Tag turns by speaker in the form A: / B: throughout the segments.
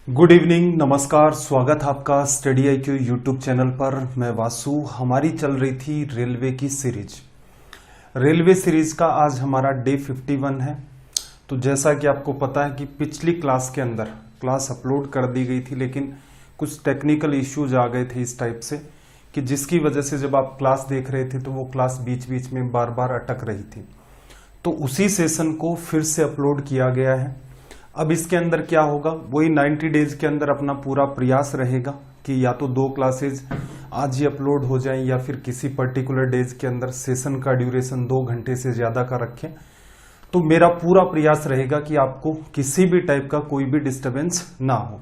A: Good evening, नमस्कार। स्वागत है आपका स्टडी IQ यूट्यूब चैनल पर। मैं वासु। हमारी चल रही थी रेलवे की सीरीज। रेलवे सीरीज का आज हमारा डे 51 है। तो जैसा कि आपको पता है कि पिछली क्लास के अंदर क्लास अपलोड कर दी गई थी, लेकिन कुछ टेक्निकल इश्यूज आ गए थे इस टाइप से कि जिसकी वजह से जब आप क्लास देख रहे थे तो वो क्लास बीच बीच में बार बार अटक रही थी। तो उसी सेशन को फिर से अपलोड किया गया है। अब इसके अंदर क्या होगा, वही 90 डेज के अंदर अपना पूरा प्रयास रहेगा कि या तो 2 क्लासेज आज ही अपलोड हो जाएं या फिर किसी पर्टिकुलर डेज के अंदर सेशन का ड्यूरेशन 2 घंटे से ज्यादा का रखें। तो मेरा पूरा प्रयास रहेगा कि आपको किसी भी टाइप का कोई भी डिस्टरबेंस ना हो।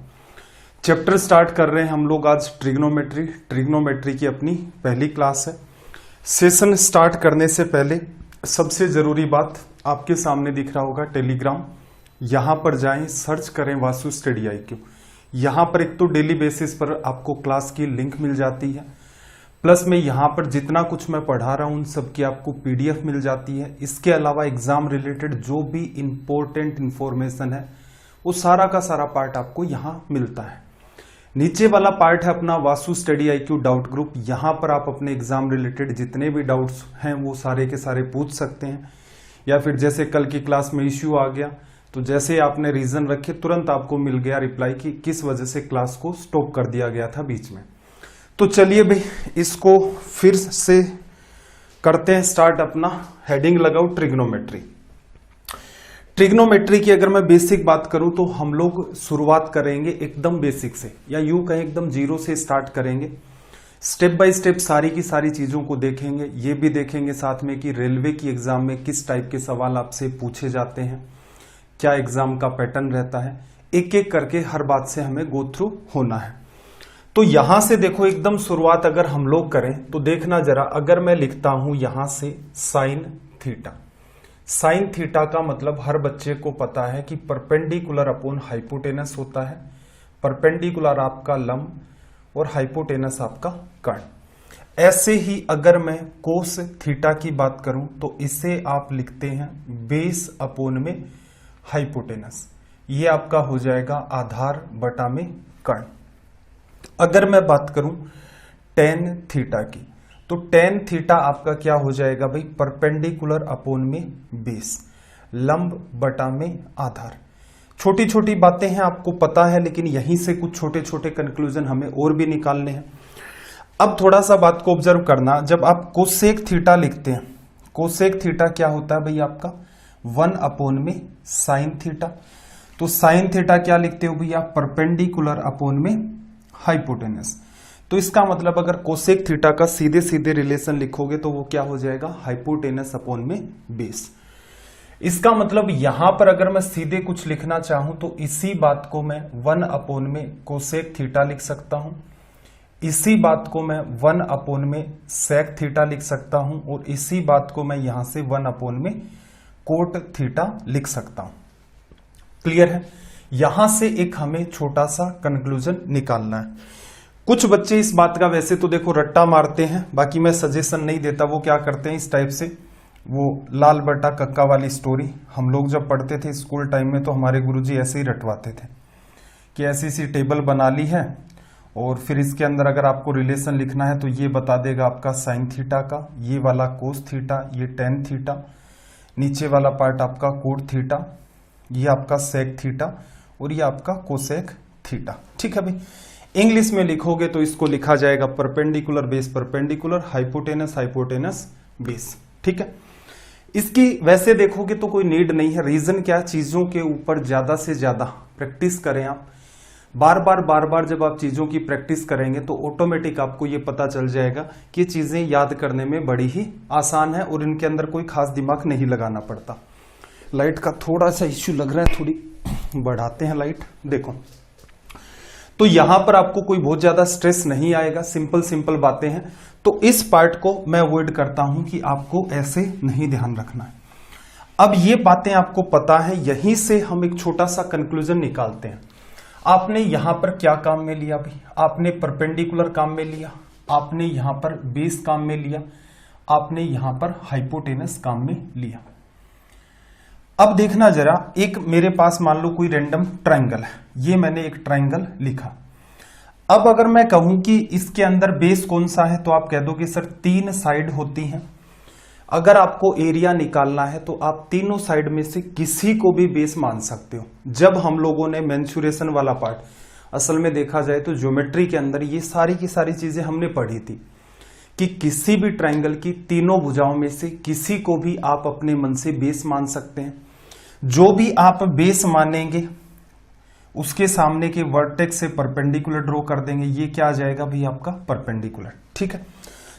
A: चैप्टर स्टार्ट कर रहे हैं हम लोग आज ट्रिग्नोमेट्री की अपनी पहली क्लास है। सेशन स्टार्ट करने से पहले सबसे जरूरी बात आपके सामने दिख रहा होगा टेलीग्राम। यहां पर जाएं, सर्च करें वासु स्टडी IQ। यहां पर एक तो डेली बेसिस पर आपको क्लास की लिंक मिल जाती है, प्लस में यहां पर जितना कुछ मैं पढ़ा रहा हूं उन सब की आपको PDF मिल जाती है। इसके अलावा एग्जाम रिलेटेड जो भी इंपॉर्टेंट इंफॉर्मेशन है वो सारा का सारा पार्ट आपको यहां मिलता है। नीचे वाला पार्ट है अपना Vasu study IQ doubt group. यहां पर आप अपने एग्जाम रिलेटेड जितने भी डाउट्स हैं वो सारे के सारे पूछ सकते हैं, या फिर जैसे कल की क्लास में इश्यू आ गया तो जैसे आपने रीजन रखे तुरंत आपको मिल गया रिप्लाई कि किस वजह से क्लास को स्टॉप कर दिया गया था बीच में। तो चलिए भाई इसको फिर से करते हैं स्टार्ट। अपना हेडिंग लगाओ ट्रिग्नोमेट्री। ट्रिग्नोमेट्री की अगर मैं बेसिक बात करूं तो हम लोग शुरुआत करेंगे एकदम बेसिक से, या यूं कहें एकदम जीरो से स्टार्ट करेंगे। स्टेप बाय स्टेप सारी की सारी चीजों को देखेंगे। ये भी देखेंगे साथ में कि रेलवे की एग्जाम में किस टाइप के सवाल आपसे पूछे जाते हैं, क्या एग्जाम का पैटर्न रहता है, एक एक करके हर बात से हमें गो थ्रू होना है। तो यहां से देखो एकदम शुरुआत अगर हम लोग करें तो देखना जरा, अगर मैं लिखता हूं यहां से साइन थीटा। साइन थीटा का मतलब हर बच्चे को पता है कि परपेंडिकुलर अपॉन हाइपोटेनस होता है। परपेंडिकुलर आपका लंब और हाइपोटेनस आपका कर्ण। ऐसे ही अगर मैं कोस थीटा की बात करूं तो इसे आप लिखते हैं बेस अपॉन में हाइपोटेनस। ये आपका हो जाएगा आधार बटा में कर्ण। अगर मैं बात करूं टेन थीटा की तो टेन थीटा आपका क्या हो जाएगा भाई, परपेंडिकुलर अपॉन में बेस, लंब बटा में आधार। छोटी छोटी बातें हैं आपको पता है, लेकिन यहीं से कुछ छोटे छोटे कंक्लूजन हमें और भी निकालने हैं। अब थोड़ा सा बात को ऑब्जर्व करना, जब आप कोसेक थीटा लिखते हैं, कोसेक थीटा क्या होता है भाई आपका 1 अपॉन में साइन थीटा। तो साइन थीटा क्या लिखते हो भैया, परपेंडिकुलर अपॉन में हाइपोटेनस। तो इसका मतलब अगर कोसेक थीटा का सीधे सीधे रिलेशन लिखोगे तो वो क्या हो जाएगा, हाइपोटेनस अपॉन में बेस। इसका मतलब यहां पर अगर मैं सीधे कुछ लिखना चाहूं तो इसी बात को मैं 1 अपॉन में कोसेक थीटा लिख सकता हूं, इसी बात को मैं 1 अपॉन में सेक थीटा लिख सकता हूं, और इसी बात को मैं यहां से 1 अपॉन में कोट थीटा लिख सकता हूं। क्लियर है। यहां से एक हमें छोटा सा कंक्लूजन निकालना है। कुछ बच्चे इस बात का वैसे तो देखो रट्टा मारते हैं, बाकी मैं सजेशन नहीं देता। वो क्या करते हैं इस टाइप से, वो लाल बटा कक्का वाली स्टोरी हम लोग जब पढ़ते थे स्कूल टाइम में तो हमारे गुरुजी ऐसे ही रटवाते थे कि ऐसी सी टेबल बना ली है और फिर इसके अंदर अगर आपको रिलेशन लिखना है तो ये बता देगा आपका साइन थीटा का, ये वाला कोस थीटा, ये टेन थीटा, नीचे वाला पार्ट आपका कोट थीटा, ये आपका सेक थीटा, और ये आपका कोसेक थीटा। ठीक है भाई। इंग्लिश में लिखोगे तो इसको लिखा जाएगा perpendicular base perpendicular, hypotenuse hypotenuse base. ठीक है। इसकी वैसे देखोगे तो कोई नीड नहीं है। रीजन क्या, चीजों के ऊपर ज्यादा से ज्यादा प्रैक्टिस करें आप। बार बार जब आप चीजों की प्रैक्टिस करेंगे तो ऑटोमेटिक आपको ये पता चल जाएगा कि ये चीजें याद करने में बड़ी ही आसान है और इनके अंदर कोई खास दिमाग नहीं लगाना पड़ता। लाइट का थोड़ा सा इश्यू लग रहा है, थोड़ी बढ़ाते हैं लाइट। देखो तो यहां पर आपको कोई बहुत ज्यादा स्ट्रेस नहीं आएगा, सिंपल बातें हैं। तो इस पार्ट को मैं अवॉइड करता हूं कि आपको ऐसे नहीं ध्यान रखना है। अब ये बातें आपको पता है, यहीं से हम एक छोटा सा कंक्लूजन निकालते हैं। आपने यहां पर क्या काम में लिया भाई, आपने परपेंडिकुलर काम में लिया, आपने यहां पर बेस काम में लिया, आपने यहां पर हाइपोटेनस काम में लिया। अब देखना जरा, एक मेरे पास मान लो कोई रैंडम ट्रायंगल है, ये मैंने एक ट्रायंगल लिखा। अब अगर मैं कहूं कि इसके अंदर बेस कौन सा है, तो आप कह दो कि सर 3 साइड होती हैं। अगर आपको एरिया निकालना है तो आप तीनों साइड में से किसी को भी बेस मान सकते हो। जब हम लोगों ने मेंसुरेशन वाला पार्ट, असल में देखा जाए तो ज्योमेट्री के अंदर ये सारी की सारी चीजें हमने पढ़ी थी कि किसी भी ट्रायंगल की तीनों भुजाओं में से किसी को भी आप अपने मन से बेस मान सकते हैं। जो भी आप बेस मानेंगे उसके सामने के वर्टेक्स से परपेंडिकुलर ड्रॉ कर देंगे। ये क्या आ जाएगा भाई, आपका परपेंडिकुलर। ठीक है,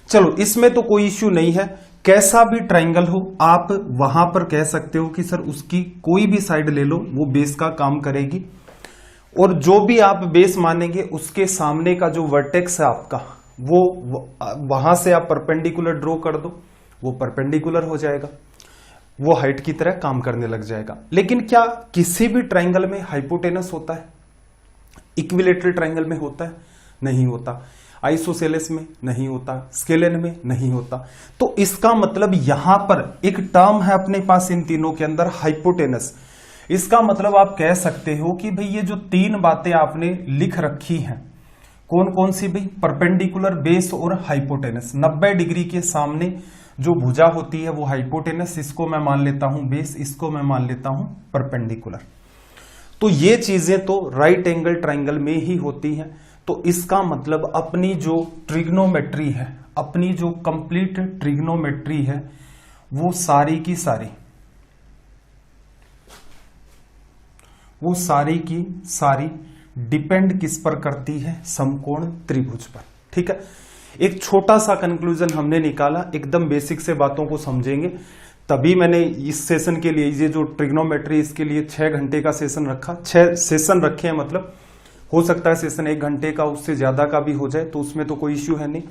A: चलो इसमें तो कोई इश्यू नहीं है। कैसा भी ट्रायंगल हो आप वहां पर कह सकते हो कि सर उसकी कोई भी साइड ले लो, वो बेस का काम करेगी। और जो भी आप बेस मानेंगे उसके सामने का जो वर्टेक्स है आपका, वो वहां से आप परपेंडिकुलर ड्रॉ कर दो, वो परपेंडिकुलर हो जाएगा, वो हाइट की तरह काम करने लग जाएगा। लेकिन क्या किसी भी ट्रायंगल में हाइपोटेनस होता है? इक्विलेटरल ट्रायंगल में होता है? नहीं होता। आइसोसेलेस में नहीं होता, स्केलेन में नहीं होता। तो इसका मतलब यहां पर एक टर्म है अपने पास इन तीनों के अंदर, हाइपोटेनस। इसका मतलब आप कह सकते हो कि भाई ये जो 3 बातें आपने लिख रखी हैं, कौन कौन सी भाई? परपेंडिकुलर, बेस और हाइपोटेनस। 90 डिग्री के सामने जो भुजा होती है वो हाइपोटेनस, इसको मैं मान लेता हूं बेस, इसको मैं मान लेता हूं परपेंडिकुलर। तो ये चीजें तो राइट एंगल ट्रायंगल में ही होती हैं। तो इसका मतलब अपनी जो ट्रिग्नोमेट्री है, अपनी जो कंप्लीट ट्रिग्नोमेट्री है, वो सारी की सारी डिपेंड किस पर करती है? समकोण त्रिभुज पर। ठीक है, एक छोटा सा कंक्लूजन हमने निकाला, एकदम बेसिक से बातों को समझेंगे। तभी मैंने इस सेशन के लिए, ये जो ट्रिग्नोमेट्री, इसके लिए 6 घंटे का सेशन रखा। 6 सेशन रखे हैं, मतलब हो सकता है सेशन 1 घंटे का, उससे ज्यादा का भी हो जाए, तो उसमें तो कोई इश्यू है नहीं।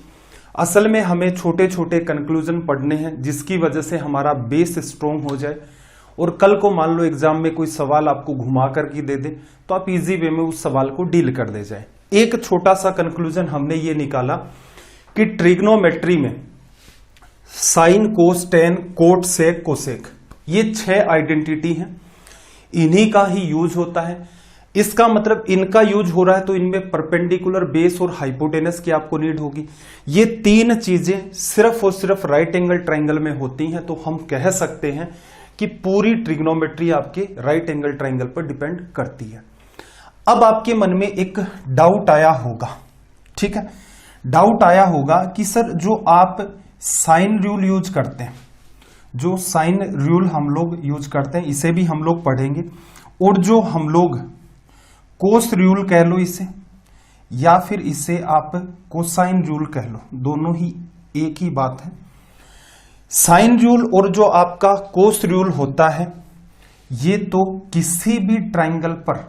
A: असल में हमें छोटे छोटे कंक्लूजन पढ़ने हैं जिसकी वजह से हमारा बेस स्ट्रोंग हो जाए। और कल को मान लो एग्जाम में कोई सवाल आपको घुमा करके दे दे तो आप इजी वे में उस सवाल को डील कर दे जाए। एक छोटा सा कंक्लूजन हमने ये निकाला कि ट्रिग्नोमेट्री में साइन, कोस, टेन, कोट, सेक, कोसेक, ये 6 आइडेंटिटी हैं, इन्हीं का ही यूज होता है। इसका मतलब इनका यूज हो रहा है तो इनमें परपेंडिकुलर, बेस और हाइपोटेनस की आपको नीड होगी। ये 3 चीजें सिर्फ और सिर्फ राइट एंगल ट्रायंगल में होती हैं। तो हम कह सकते हैं कि पूरी ट्रिग्नोमेट्री आपके राइट एंगल ट्रायंगल पर डिपेंड करती है। अब आपके मन में एक डाउट आया होगा, ठीक है, डाउट आया होगा कि सर जो आप साइन रूल यूज करते हैं, जो साइन रूल हम लोग यूज करते हैं, इसे भी हम लोग पढ़ेंगे। और जो हम लोग कोस रूल कह लो इसे, या फिर इसे आप कोसाइन रूल कह लो, दोनों ही एक ही बात है। साइन रूल और जो आपका कोस रूल होता है, ये तो किसी भी ट्रायंगल पर,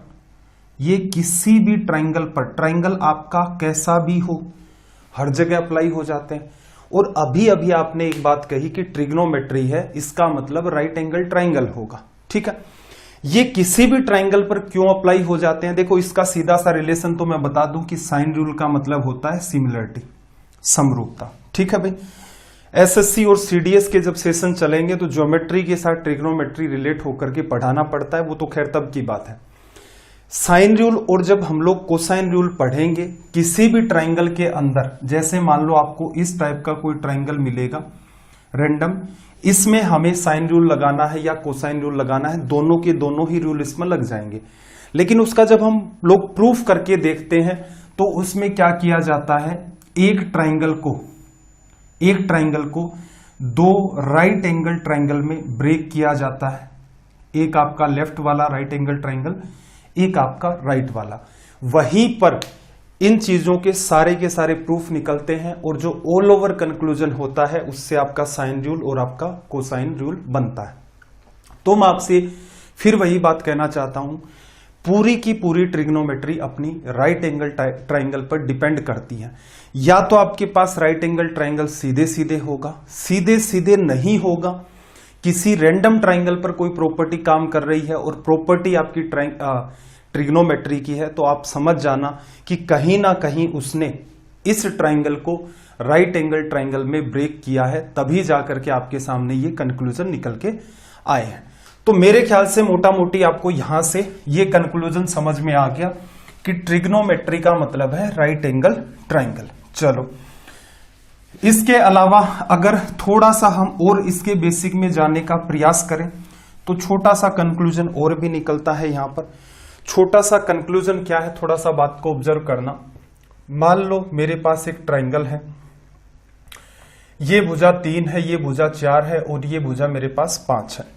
A: ये किसी भी ट्रायंगल पर, ट्रायंगल आपका कैसा भी हो, हर जगह अप्लाई हो जाते हैं। और अभी अभी आपने एक बात कही कि ट्रिग्नोमेट्री है, इसका मतलब राइट एंगल ट्रायंगल होगा। ठीक है, ये किसी भी ट्रायंगल पर क्यों अप्लाई हो जाते हैं? देखो इसका सीधा सा रिलेशन तो मैं बता दूं कि साइन रूल का मतलब होता है सिमिलरिटी, समरूपता। ठीक है भाई, एसएससी और सीडीएस के जब सेशन चलेंगे तो ज्योमेट्री के साथ ट्रिग्नोमेट्री रिलेट होकर के पढ़ाना पड़ता है, वो तो खैर तब की बात है। साइन रूल और जब हम लोग कोसाइन रूल पढ़ेंगे किसी भी ट्रायंगल के अंदर, जैसे मान लो आपको इस टाइप का कोई ट्रायंगल मिलेगा रैंडम, इसमें हमें साइन रूल लगाना है या कोसाइन रूल लगाना है, दोनों के दोनों ही रूल इसमें लग जाएंगे। लेकिन उसका जब हम लोग प्रूफ करके देखते हैं तो उसमें क्या किया जाता है, एक ट्रायंगल को 2 राइट एंगल ट्रायंगल में ब्रेक किया जाता है। एक आपका लेफ्ट वाला राइट एंगल ट्रायंगल, एक आपका राइट वाला। वहीं पर इन चीजों के सारे प्रूफ निकलते हैं और जो ऑल ओवर कंक्लूजन होता है उससे आपका साइन रूल और आपका कोसाइन रूल बनता है। तो मैं आपसे फिर वही बात कहना चाहता हूं, पूरी की पूरी ट्रिग्नोमेट्री अपनी राइट एंगल ट्रायंगल पर डिपेंड करती है। या तो आपके पास राइट एंगल ट्रायंगल सीधे सीधे होगा, सीधे सीधे नहीं होगा, किसी रैंडम ट्रायंगल पर कोई प्रॉपर्टी काम कर रही है और प्रॉपर्टी आपकी ट्रिग्नोमेट्री की है, तो आप समझ जाना कि कहीं ना कहीं उसने इस ट्रायंगल को राइट एंगल ट्रायंगल में ब्रेक किया है, तभी जाकर के आपके सामने ये कंक्लूजन निकल के आए हैं। तो मेरे ख्याल से मोटा मोटी आपको यहां से ये कंक्लूजन समझ में आ गया कि ट्रिग्नोमेट्री का मतलब है राइट एंगल ट्राइंगल। चलो, इसके अलावा अगर थोड़ा सा हम और इसके बेसिक में जाने का प्रयास करें तो छोटा सा कंक्लूजन और भी निकलता है। यहां पर छोटा सा कंक्लूजन क्या है, थोड़ा सा बात को ऑब्जर्व करना। मान लो मेरे पास एक ट्राइंगल है, ये भुजा 3 है, ये भुजा 4 है और ये भुजा मेरे पास 5 है।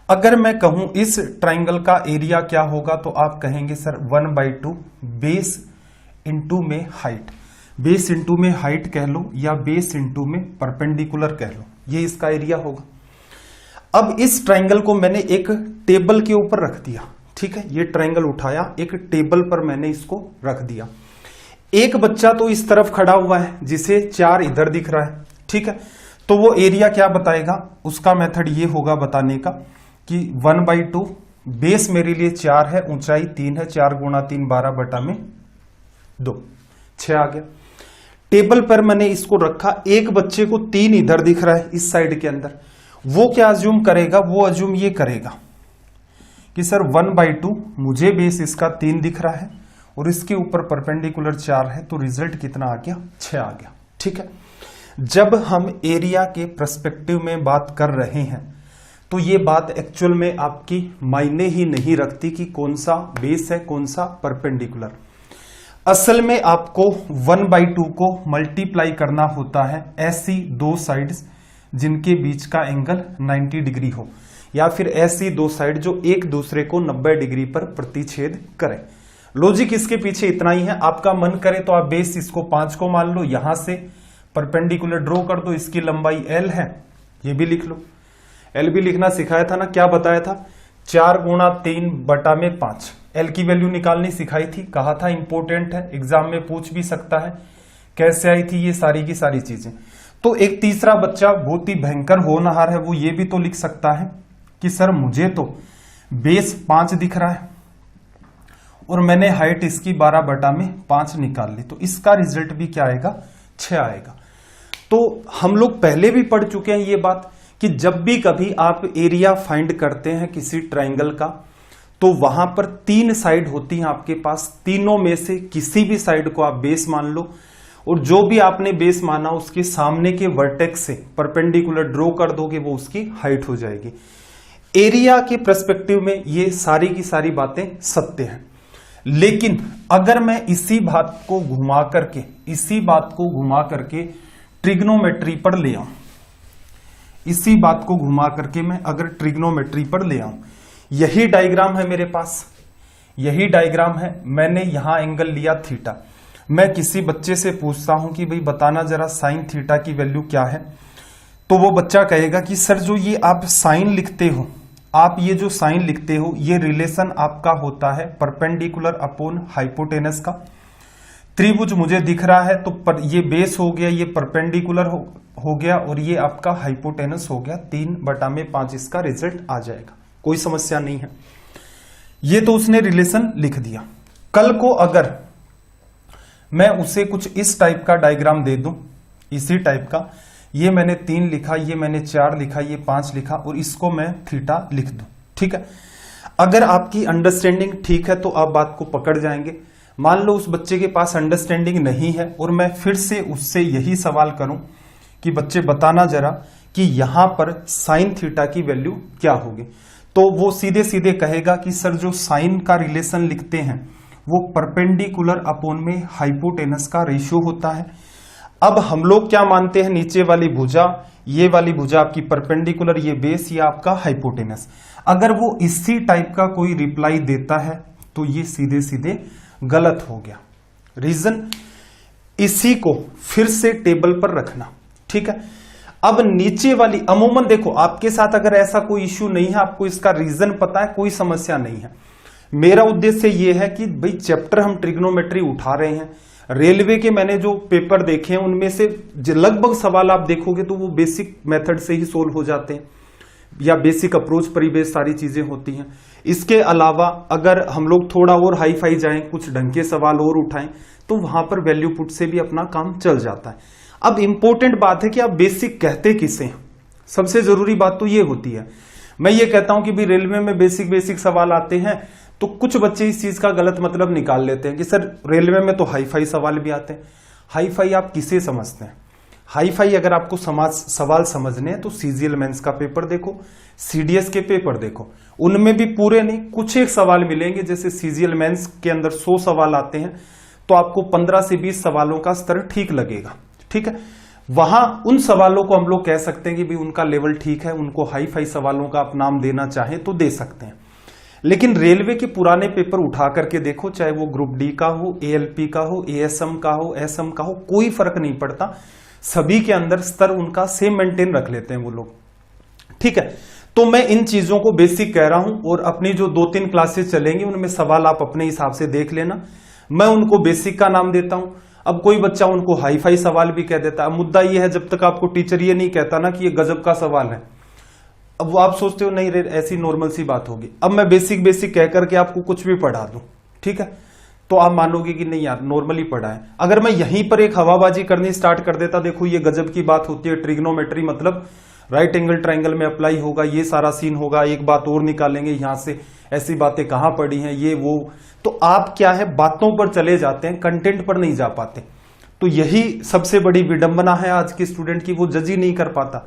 A: अगर मैं कहूं इस ट्राइंगल का एरिया क्या होगा तो आप कहेंगे सर 1/2 बेस इंटू में हाइट। बेस इंटू में हाइट कह लो या बेस इंटू में परपेंडिकुलर कह लो, ये इसका एरिया होगा। अब इस ट्राइंगल को मैंने एक टेबल के ऊपर रख दिया, ठीक है, ये ट्राइंगल उठाया, एक टेबल पर मैंने इसको रख दिया। एक बच्चा तो इस तरफ खड़ा हुआ है जिसे 4 इधर दिख रहा है, ठीक है, तो वो एरिया क्या बताएगा, उसका मेथड ये होगा बताने का कि 1/2 बेस मेरे लिए 4 है, ऊंचाई 3 है, 4 गुणा 3 12/2 6 आ गया। टेबल पर मैंने इसको रखा, एक बच्चे को 3 इधर दिख रहा है इस साइड के अंदर, वो क्या अज्यूम करेगा, वो अज्यूम ये करेगा कि सर 1/2 मुझे बेस इसका 3 दिख रहा है और इसके ऊपर परपेंडिकुलर 4 है, तो रिजल्ट कितना आ गया, 6 आ गया, ठीक है। जब हम एरिया के पर्सपेक्टिव में बात कर रहे हैं तो ये बात एक्चुअल में आपकी मायने ही नहीं रखती कि कौन सा बेस है कौन सा परपेंडिकुलर। असल में आपको 1/2 को मल्टीप्लाई करना होता है ऐसी 2 साइड्स जिनके बीच का एंगल 90 डिग्री हो, या फिर ऐसी 2 साइड जो एक दूसरे को 90 डिग्री पर प्रतिच्छेद करें। लॉजिक इसके पीछे इतना ही है। आपका मन करे तो आप बेस इसको 5 को मान लो, यहां से परपेंडिकुलर ड्रॉ कर दो, इसकी लंबाई L है, ये भी लिख लो। L भी लिखना सिखाया था ना, क्या बताया था, 4 गुणा 3/5 L की वैल्यू निकालनी सिखाई थी, कहा था इंपॉर्टेंट है, एग्जाम में पूछ भी सकता है कैसे आई थी ये सारी की सारी चीजें। तो एक तीसरा बच्चा बहुत ही भयंकर होनहार है, वो ये भी तो लिख सकता है कि सर मुझे तो बेस 5 दिख रहा है और मैंने हाइट इसकी 12/5 निकाल ली, तो इसका रिजल्ट भी क्या आएगा, 6 आएगा। तो हम लोग पहले भी पढ़ चुके हैं ये बात कि जब भी कभी आप एरिया फाइंड करते हैं किसी ट्राइंगल का तो वहां पर 3 साइड होती हैं आपके पास, तीनों में से किसी भी साइड को आप बेस मान लो और जो भी आपने बेस माना उसके सामने के वर्टेक्स से परपेंडिकुलर ड्रॉ कर दोगे, वो उसकी हाइट हो जाएगी। एरिया के पर्सपेक्टिव में ये सारी की सारी बातें सत्य हैं। लेकिन अगर मैं इसी बात को घुमा करके ट्रिग्नोमेट्री पर ले आऊं, इसी बात को घुमा करके मैं अगर ट्रिग्नोमेट्री पर ले आऊं, यही डायग्राम है मेरे पास, यही डायग्राम है, मैंने यहां एंगल लिया थीटा। मैं किसी बच्चे से पूछता हूं कि भाई बताना जरा साइन थीटा की वैल्यू क्या है, तो वो बच्चा कहेगा कि सर जो ये आप साइन लिखते हो, आप ये जो साइन लिखते हो, ये रिलेशन आपका होता है परपेंडिकुलर अपॉन हाइपोटेनस का। त्रिभुज मुझे दिख रहा है तो ये बेस हो गया, ये परपेंडिकुलर हो गया और ये आपका हाइपोटेनस हो गया, 3/5 इसका रिजल्ट आ जाएगा, कोई समस्या नहीं है। ये तो उसने रिलेशन लिख दिया। कल को अगर मैं उसे कुछ इस टाइप का डायग्राम दे दूं, इसी टाइप का, ये मैंने 3 लिखा, ये मैंने 4 लिखा, ये 5 लिखा और इसको मैं थीटा लिख दूं, ठीक है। अगर आपकी अंडरस्टैंडिंग ठीक है तो आप बात को पकड़ जाएंगे। मान लो उस बच्चे के पास अंडरस्टैंडिंग नहीं है और मैं फिर से उससे यही सवाल करूं कि बच्चे बताना जरा कि यहां पर साइन थीटा की वैल्यू क्या होगी, तो वो सीधे सीधे कहेगा कि सर जो साइन का रिलेशन लिखते हैं वो परपेंडिकुलर अपॉन में हाइपोटेनस का रेशियो होता है। अब हम लोग क्या मानते हैं, नीचे वाली भुजा, ये वाली भुजा आपकी परपेंडिकुलर, ये बेस, ये आपका हाइपोटेनस। अगर वो इसी टाइप का कोई रिप्लाई देता है तो ये सीधे सीधे गलत हो गया। रीजन, इसी को फिर से टेबल पर रखना, ठीक है। अब नीचे वाली, अमूमन देखो आपके साथ अगर ऐसा कोई इश्यू नहीं है, आपको इसका रीजन पता है, कोई समस्या नहीं है। मेरा उद्देश्य यह है कि भाई चैप्टर हम ट्रिग्नोमेट्री उठा रहे हैं, रेलवे के मैंने जो पेपर देखे हैं उनमें से लगभग सवाल आप देखोगे तो वो बेसिक मेथड से ही सोल्व हो जाते हैं या बेसिक अप्रोच पर ही बेस सारी चीजें होती हैं। इसके अलावा अगर हम लोग थोड़ा और हाई फाई जाएं, कुछ ढंग के सवाल और उठाएं तो वहां पर वैल्यू पुट से भी अपना काम चल जाता है। अब इंपॉर्टेंट बात है कि आप बेसिक कहते किसे, सबसे जरूरी बात तो ये होती है। मैं ये कहता हूं कि भी रेलवे में बेसिक बेसिक सवाल आते हैं, तो कुछ बच्चे इस चीज का गलत मतलब निकाल लेते हैं कि सर रेलवे में तो हाई फाई सवाल भी आते हैं। हाई फाई आप किसे समझते हैं? हाई फाई अगर आपको सवाल समझने हैं तो सीजीएल मेंस का पेपर देखो, सीडीएस के पेपर देखो, उनमें भी पूरे नहीं कुछ एक सवाल मिलेंगे। जैसे सीजीएल मेंस के अंदर 100 सवाल आते हैं तो आपको 15 से 20 सवालों का स्तर ठीक लगेगा, ठीक है। वहां उन सवालों को हम लोग कह सकते हैं कि भी उनका लेवल ठीक है, उनको हाई फाई सवालों का आप नाम देना चाहें तो दे सकते हैं। लेकिन रेलवे के पुराने पेपर उठा करके देखो, चाहे वो ग्रुप डी का हो, एएलपी का हो, एएसएम का हो, एसएम का हो, कोई फर्क नहीं पड़ता, सभी के अंदर स्तर उनका सेम मेंटेन रख लेते हैं वो लोग, ठीक है। तो मैं इन चीजों को बेसिक कह रहा हूं और अपनी जो 2-3 क्लासेस चलेंगी उनमें सवाल आप अपने हिसाब से देख लेना। मैं उनको बेसिक का नाम देता हूं। अब कोई बच्चा उनको हाई फाई सवाल भी कह देता है। मुद्दा ये है जब तक आपको टीचर ये नहीं कहता ना कि ये गजब का सवाल है, अब वो आप सोचते हो नहीं रे ऐसी नॉर्मल सी बात होगी। अब मैं बेसिक बेसिक कह करके आपको कुछ भी पढ़ा दूं, ठीक है, तो आप मानोगे कि नहीं यार नॉर्मली पढ़ा है। अगर मैं यहीं पर एक हवाबाजी करनी स्टार्ट कर देता, देखो ये गजब की बात होती है, ट्रिग्नोमेट्री मतलब राइट एंगल ट्रायंगल में अप्लाई होगा, ये सारा सीन होगा, एक बात और निकालेंगे यहां से, ऐसी बातें कहां पड़ी हैं ये वो, तो आप क्या है बातों पर चले जाते हैं, कंटेंट पर नहीं जा पाते। तो यही सबसे बड़ी विडंबना है आज के स्टूडेंट की, वो जज ही नहीं कर पाता।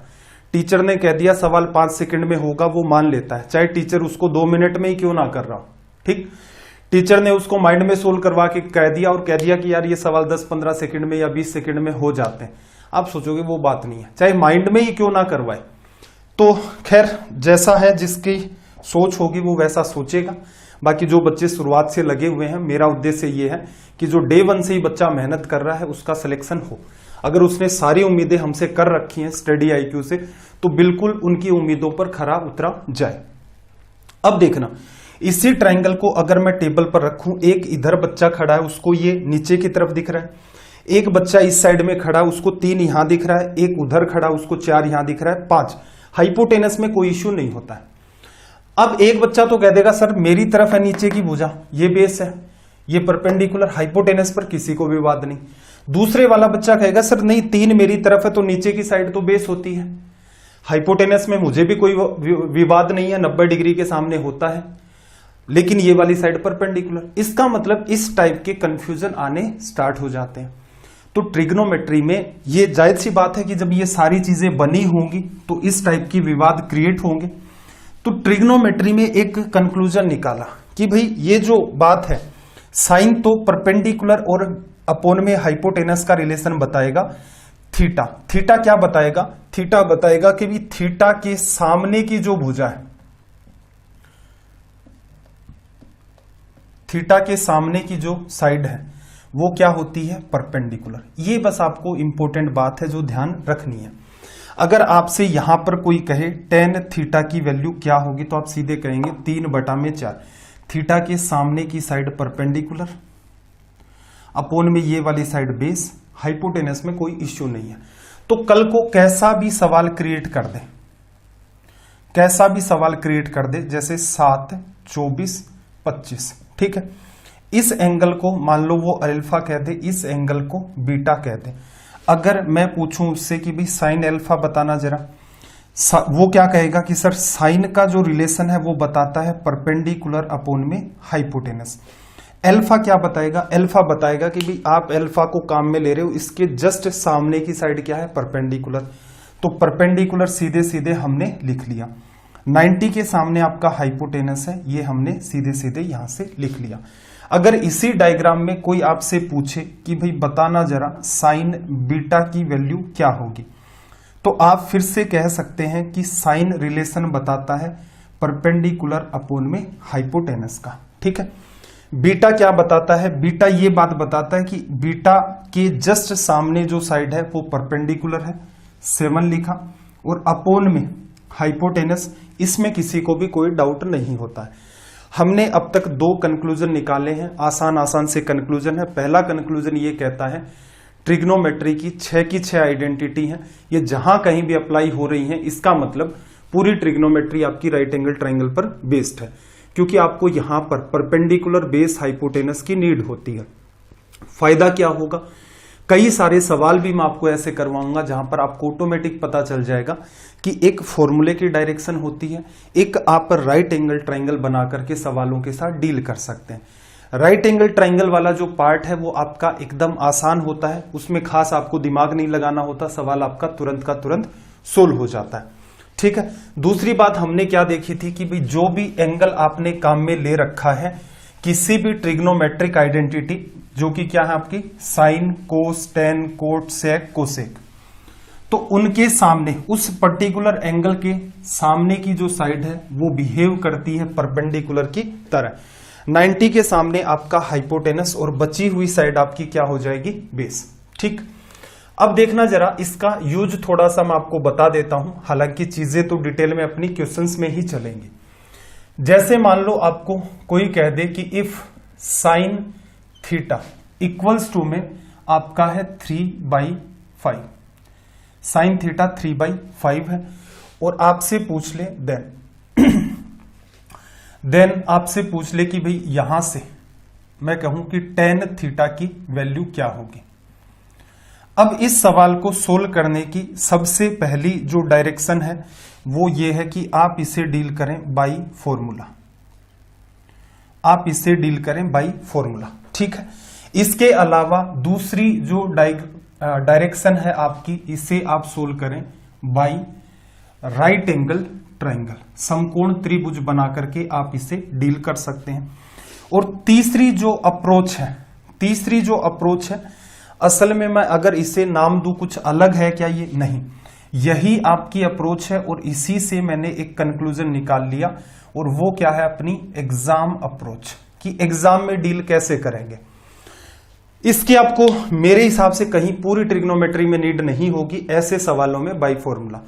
A: टीचर ने कह दिया सवाल 5 सेकंड में होगा, वो मान लेता है, चाहे टीचर उसको 2 मिनट में ही क्यों ना कर रहा हो, ठीक। टीचर ने उसको माइंड में सोल्व करवा के कह दिया और कह दिया कि यार ये सवाल 10-15 सेकंड में या 20 सेकंड में हो जाते हैं। आप सोचोगे वो बात नहीं है, चाहे माइंड में ही क्यों ना करवाए। तो खैर जैसा है जिसकी सोच होगी वो वैसा सोचेगा। बाकी जो बच्चे शुरुआत से लगे हुए हैं, मेरा उद्देश्य ये है कि जो डे 1 से ही बच्चा मेहनत कर रहा है उसका सिलेक्शन हो। अगर उसने सारी उम्मीदें हमसे कर रखी हैं स्टडी आईक्यू से, तो बिल्कुल उनकी उम्मीदों पर खरा उतरा जाए। अब देखना, इसी ट्रायंगल को अगर मैं टेबल पर रखूं, एक इधर बच्चा खड़ा है उसको ये नीचे की तरफ दिख रहा है, एक बच्चा इस साइड में खड़ा है उसको 3 यहां दिख रहा है, एक उधर खड़ा उसको 4 यहां दिख रहा है, 5। हाइपोटेनस में कोई इश्यू नहीं होता है। अब एक बच्चा तो कह देगा सर मेरी तरफ है नीचे की भुजा, ये बेस है, ये परपेंडिकुलर, हाइपोटेनस पर किसी को विवाद नहीं। दूसरे वाला बच्चा कहेगा सर नहीं 3 मेरी तरफ है तो नीचे की साइड तो बेस होती है, हाइपोटेनस में मुझे भी कोई विवाद नहीं है, 90 डिग्री के सामने होता है, लेकिन ये वाली साइड परपेंडिकुलर। इसका मतलब इस टाइप के कंफ्यूजन आने स्टार्ट हो जाते हैं। तो ट्रिग्नोमेट्री में ये जायज सी बात है कि जब ये सारी चीजें बनी होंगी तो इस टाइप की विवाद क्रिएट होंगे। तो ट्रिग्नोमेट्री में एक कंक्लूजन निकाला कि भाई ये जो बात है, साइन तो परपेंडिकुलर और अपोन में हाइपोटेनस का रिलेशन बताएगा। थीटा, थीटा क्या बताएगा? थीटा बताएगा कि भी थीटा के सामने की जो भुजा है, थीटा के सामने की जो साइड है वो क्या होती है? परपेंडिकुलर। ये बस आपको इंपॉर्टेंट बात है जो ध्यान रखनी है। अगर आपसे यहां पर कोई कहे tan थीटा की वैल्यू क्या होगी, तो आप सीधे कहेंगे 3/4। थीटा के सामने की साइड परपेंडिकुलर, अपोन में ये वाली साइड बेस, हाइपोटेनस में कोई इश्यू नहीं है। तो कल को कैसा भी सवाल क्रिएट कर दे, कैसा भी सवाल क्रिएट कर दे, जैसे 7, 24, 25, ठीक है, इस एंगल को मान लो वो अल्फा कह दे, इस एंगल को बीटा कह दे। अगर मैं पूछूं उससे कि भी साइन अल्फा बताना जरा, वो क्या कहेगा कि सर साइन का जो रिलेशन है वो बताता है परपेंडिकुलर अपोन में हाइपोटेनस। अल्फा क्या बताएगा? अल्फा बताएगा कि भी आप अल्फा को काम में ले रहे हो, इसके जस्ट सामने की साइड क्या है? परपेंडिकुलर। तो परपेंडिकुलर सीधे सीधे हमने लिख लिया। 90 के सामने आपका हाइपोटेनस है, ये हमने सीधे सीधे यहां से लिख लिया। अगर इसी डायग्राम में कोई आपसे पूछे कि भाई बताना जरा साइन बीटा की वैल्यू क्या होगी, तो आप फिर से कह सकते हैं कि साइन रिलेशन बताता है परपेंडिकुलर अपोन में हाइपोटेनस का, ठीक है। बीटा क्या बताता है? बीटा ये बात बताता है कि बीटा के जस्ट सामने जो साइड है वो परपेंडिकुलर है, 7 लिखा, और अपोन में हाइपोटेनस, इसमें किसी को भी कोई डाउट नहीं होता है। हमने अब तक 2 कंक्लूजन निकाले हैं, आसान से कंक्लूजन है। पहला कंक्लूजन ये कहता है ट्रिग्नोमेट्री की 6 की 6 आइडेंटिटी है, ये जहां कहीं भी अप्लाई हो रही है, इसका मतलब पूरी ट्रिग्नोमेट्री आपकी राइट एंगल ट्रायंगल पर बेस्ड है, क्योंकि आपको यहां पर परपेंडिकुलर बेस हाइपोटेनस की नीड होती है। फायदा क्या होगा? कई सारे सवाल भी मैं आपको ऐसे करवाऊंगा जहां पर आपको ऑटोमेटिक पता चल जाएगा कि एक फॉर्मूले की डायरेक्शन होती है, एक आप राइट एंगल ट्रायंगल बना करके सवालों के साथ डील कर सकते हैं। राइट एंगल ट्रायंगल वाला जो पार्ट है वो आपका एकदम आसान होता है, उसमें खास आपको दिमाग नहीं लगाना होता, सवाल आपका तुरंत का तुरंत सोल्व हो जाता है। ठीक है। दूसरी बात हमने क्या देखी थी कि भाई जो भी एंगल आपने काम में ले रखा है, किसी भी ट्रिग्नोमेट्रिक आइडेंटिटी जो कि क्या है आपकी साइन, कोस, टेन, कोट, सेक, कोसेक, तो उनके सामने उस पर्टिकुलर एंगल के सामने की जो साइड है वो बिहेव करती है परपेंडिकुलर की तरह। 90 के सामने आपका हाइपोटेनस और बची हुई साइड आपकी क्या हो जाएगी, बेस। ठीक। अब देखना जरा इसका यूज थोड़ा सा मैं आपको बता देता हूं, हालांकि चीजें तो डिटेल में अपनी क्वेश्चंस में ही चलेंगी। जैसे मान लो आपको कोई कह दे कि if sine theta equals to में आपका है 3/5, साइन थीटा 3/5 है, और आपसे पूछ ले देन आपसे पूछ ले कि भाई यहां से मैं कहूं कि टेन थीटा की वैल्यू क्या होगी। अब इस सवाल को सोल्व करने की सबसे पहली जो डायरेक्शन है वो ये है कि आप इसे डील करें बाय फॉर्मूला, आप इसे डील करें बाय फॉर्मूला। ठीक है। इसके अलावा दूसरी जो डायरेक्शन है आपकी, इसे आप सोल्व करें बाय राइट एंगल ट्रायंगल, समकोण त्रिभुज बना करके आप इसे डील कर सकते हैं। और तीसरी जो अप्रोच है असल में मैं अगर इसे नाम दूं कुछ अलग है क्या, ये नहीं, यही आपकी अप्रोच है और इसी से मैंने एक कंक्लूजन निकाल लिया, और वो क्या है अपनी एग्जाम अप्रोच, कि एग्जाम में डील कैसे करेंगे। इसकी आपको मेरे हिसाब से कहीं पूरी ट्रिग्नोमेट्री में नीड नहीं होगी, ऐसे सवालों में बाय फॉर्मूला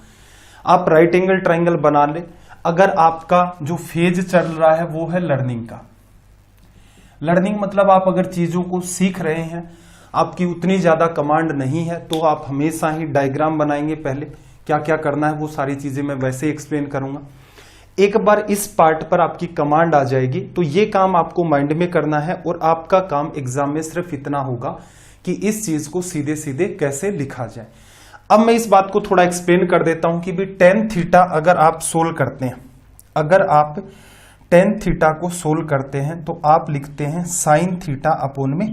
A: आप राइट एंगल ट्रायंगल बना ले। अगर आपका जो फेज चल रहा है वो है लर्निंग का, लर्निंग मतलब आप अगर चीजों को सीख रहे हैं, आपकी उतनी ज्यादा कमांड नहीं है, तो आप हमेशा ही डायग्राम बनाएंगे। पहले क्या क्या करना है वो सारी चीजें मैं वैसे ही एक्सप्लेन करूंगा। एक बार इस पार्ट पर आपकी कमांड आ जाएगी तो ये काम आपको माइंड में करना है, और आपका काम एग्जाम में सिर्फ इतना होगा कि इस चीज को सीधे सीधे कैसे लिखा जाए। अब मैं इस बात को थोड़ा एक्सप्लेन कर देता हूं कि भी टेन थीटा अगर आप सोल्व करते हैं, अगर आप टेन थीटा को सोल्व करते हैं तो आप लिखते हैं साइन थीटा अपॉन में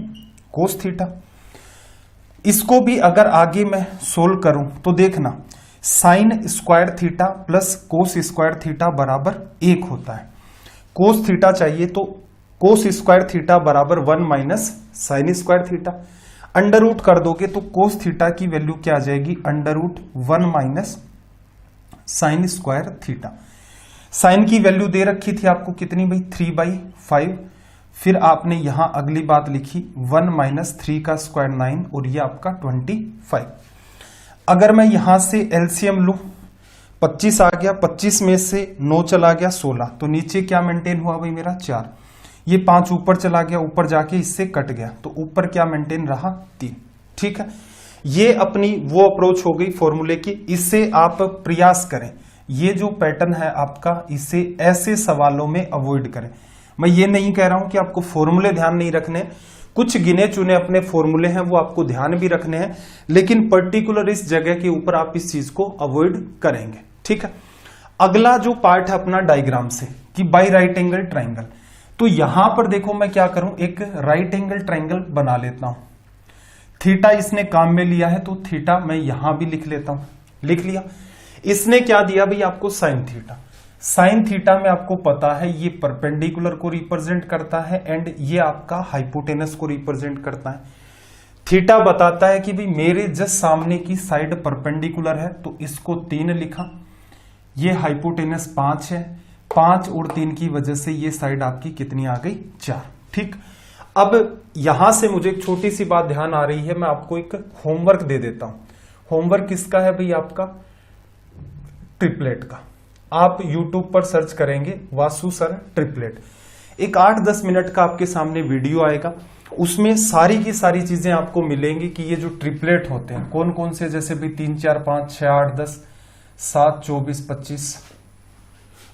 A: कोस थीटा। इसको भी अगर आगे मैं सोल्व करूं तो देखना sign square theta plus cos square theta बराबर 1 होता है। कोस थीटा चाहिए तो कोस स्क्वायर थीटा बराबर 1 minus sine square theta. Under root कर दोगे तो कोस थीटा की वैल्यू क्या आ जाएगी, under root 1 minus sine square theta. Sine की वैल्यू दे रखी थी आपको कितनी भाई, 3/5। फिर आपने यहां अगली बात लिखी 1 माइनस 3 का स्क्वायर 9, और ये आपका 25। अगर मैं यहां से एलसीएम लूं, 25 आ गया, 25 में से 9 चला गया 16, तो नीचे क्या मेंटेन हुआ भाई मेरा 4। ये 5 ऊपर चला गया, ऊपर जाके इससे कट गया, तो ऊपर क्या मेंटेन रहा 3। ठीक है। ये अपनी वो अप्रोच हो गई फॉर्मूले की। इससे आप प्रयास करें, ये जो पैटर्न है आपका, इसे ऐसे सवालों में अवॉइड करें। मैं ये नहीं कह रहा हूं कि आपको फॉर्मूले ध्यान नहीं रखने, कुछ गिने चुने अपने फॉर्मूले हैं वो आपको ध्यान भी रखने हैं, लेकिन पर्टिकुलर इस जगह के ऊपर आप इस चीज को अवॉइड करेंगे। ठीक है। अगला जो पार्ट है अपना डायग्राम से, कि बाय राइट एंगल ट्रायंगल, तो यहां पर देखो मैं क्या करूं, एक राइट एंगल ट्रायंगल बना लेता हूं। थीटा इसने काम में लिया है तो थीटा मैं यहां भी लिख लेता हूं, लिख लिया। इसने क्या दिया भाई आपको, साइन थीटा। साइन थीटा में आपको पता है ये परपेंडिकुलर को रिप्रेजेंट करता है एंड ये आपका हाइपोटेनस को रिप्रेजेंट करता है। थीटा बताता है कि भाई मेरे जस्ट सामने की साइड परपेंडिकुलर है तो इसको 3 लिखा, ये हाइपोटेनस 5 है, 5 और 3 की वजह से ये साइड आपकी कितनी आ गई, 4। ठीक। अब यहां से मुझे एक छोटी सी बात ध्यान आ रही है, मैं आपको एक होमवर्क दे देता हूं। होमवर्क किसका है भाई, आपका ट्रिपलेट का। आप YouTube पर सर्च करेंगे वासु सर ट्रिपलेट, एक 8-10 मिनट का आपके सामने वीडियो आएगा, उसमें सारी की सारी चीजें आपको मिलेंगी कि ये जो ट्रिपलेट होते हैं कौन कौन से, जैसे भी 3, 4, 5, 6, 8, 10, 7, 24, 25,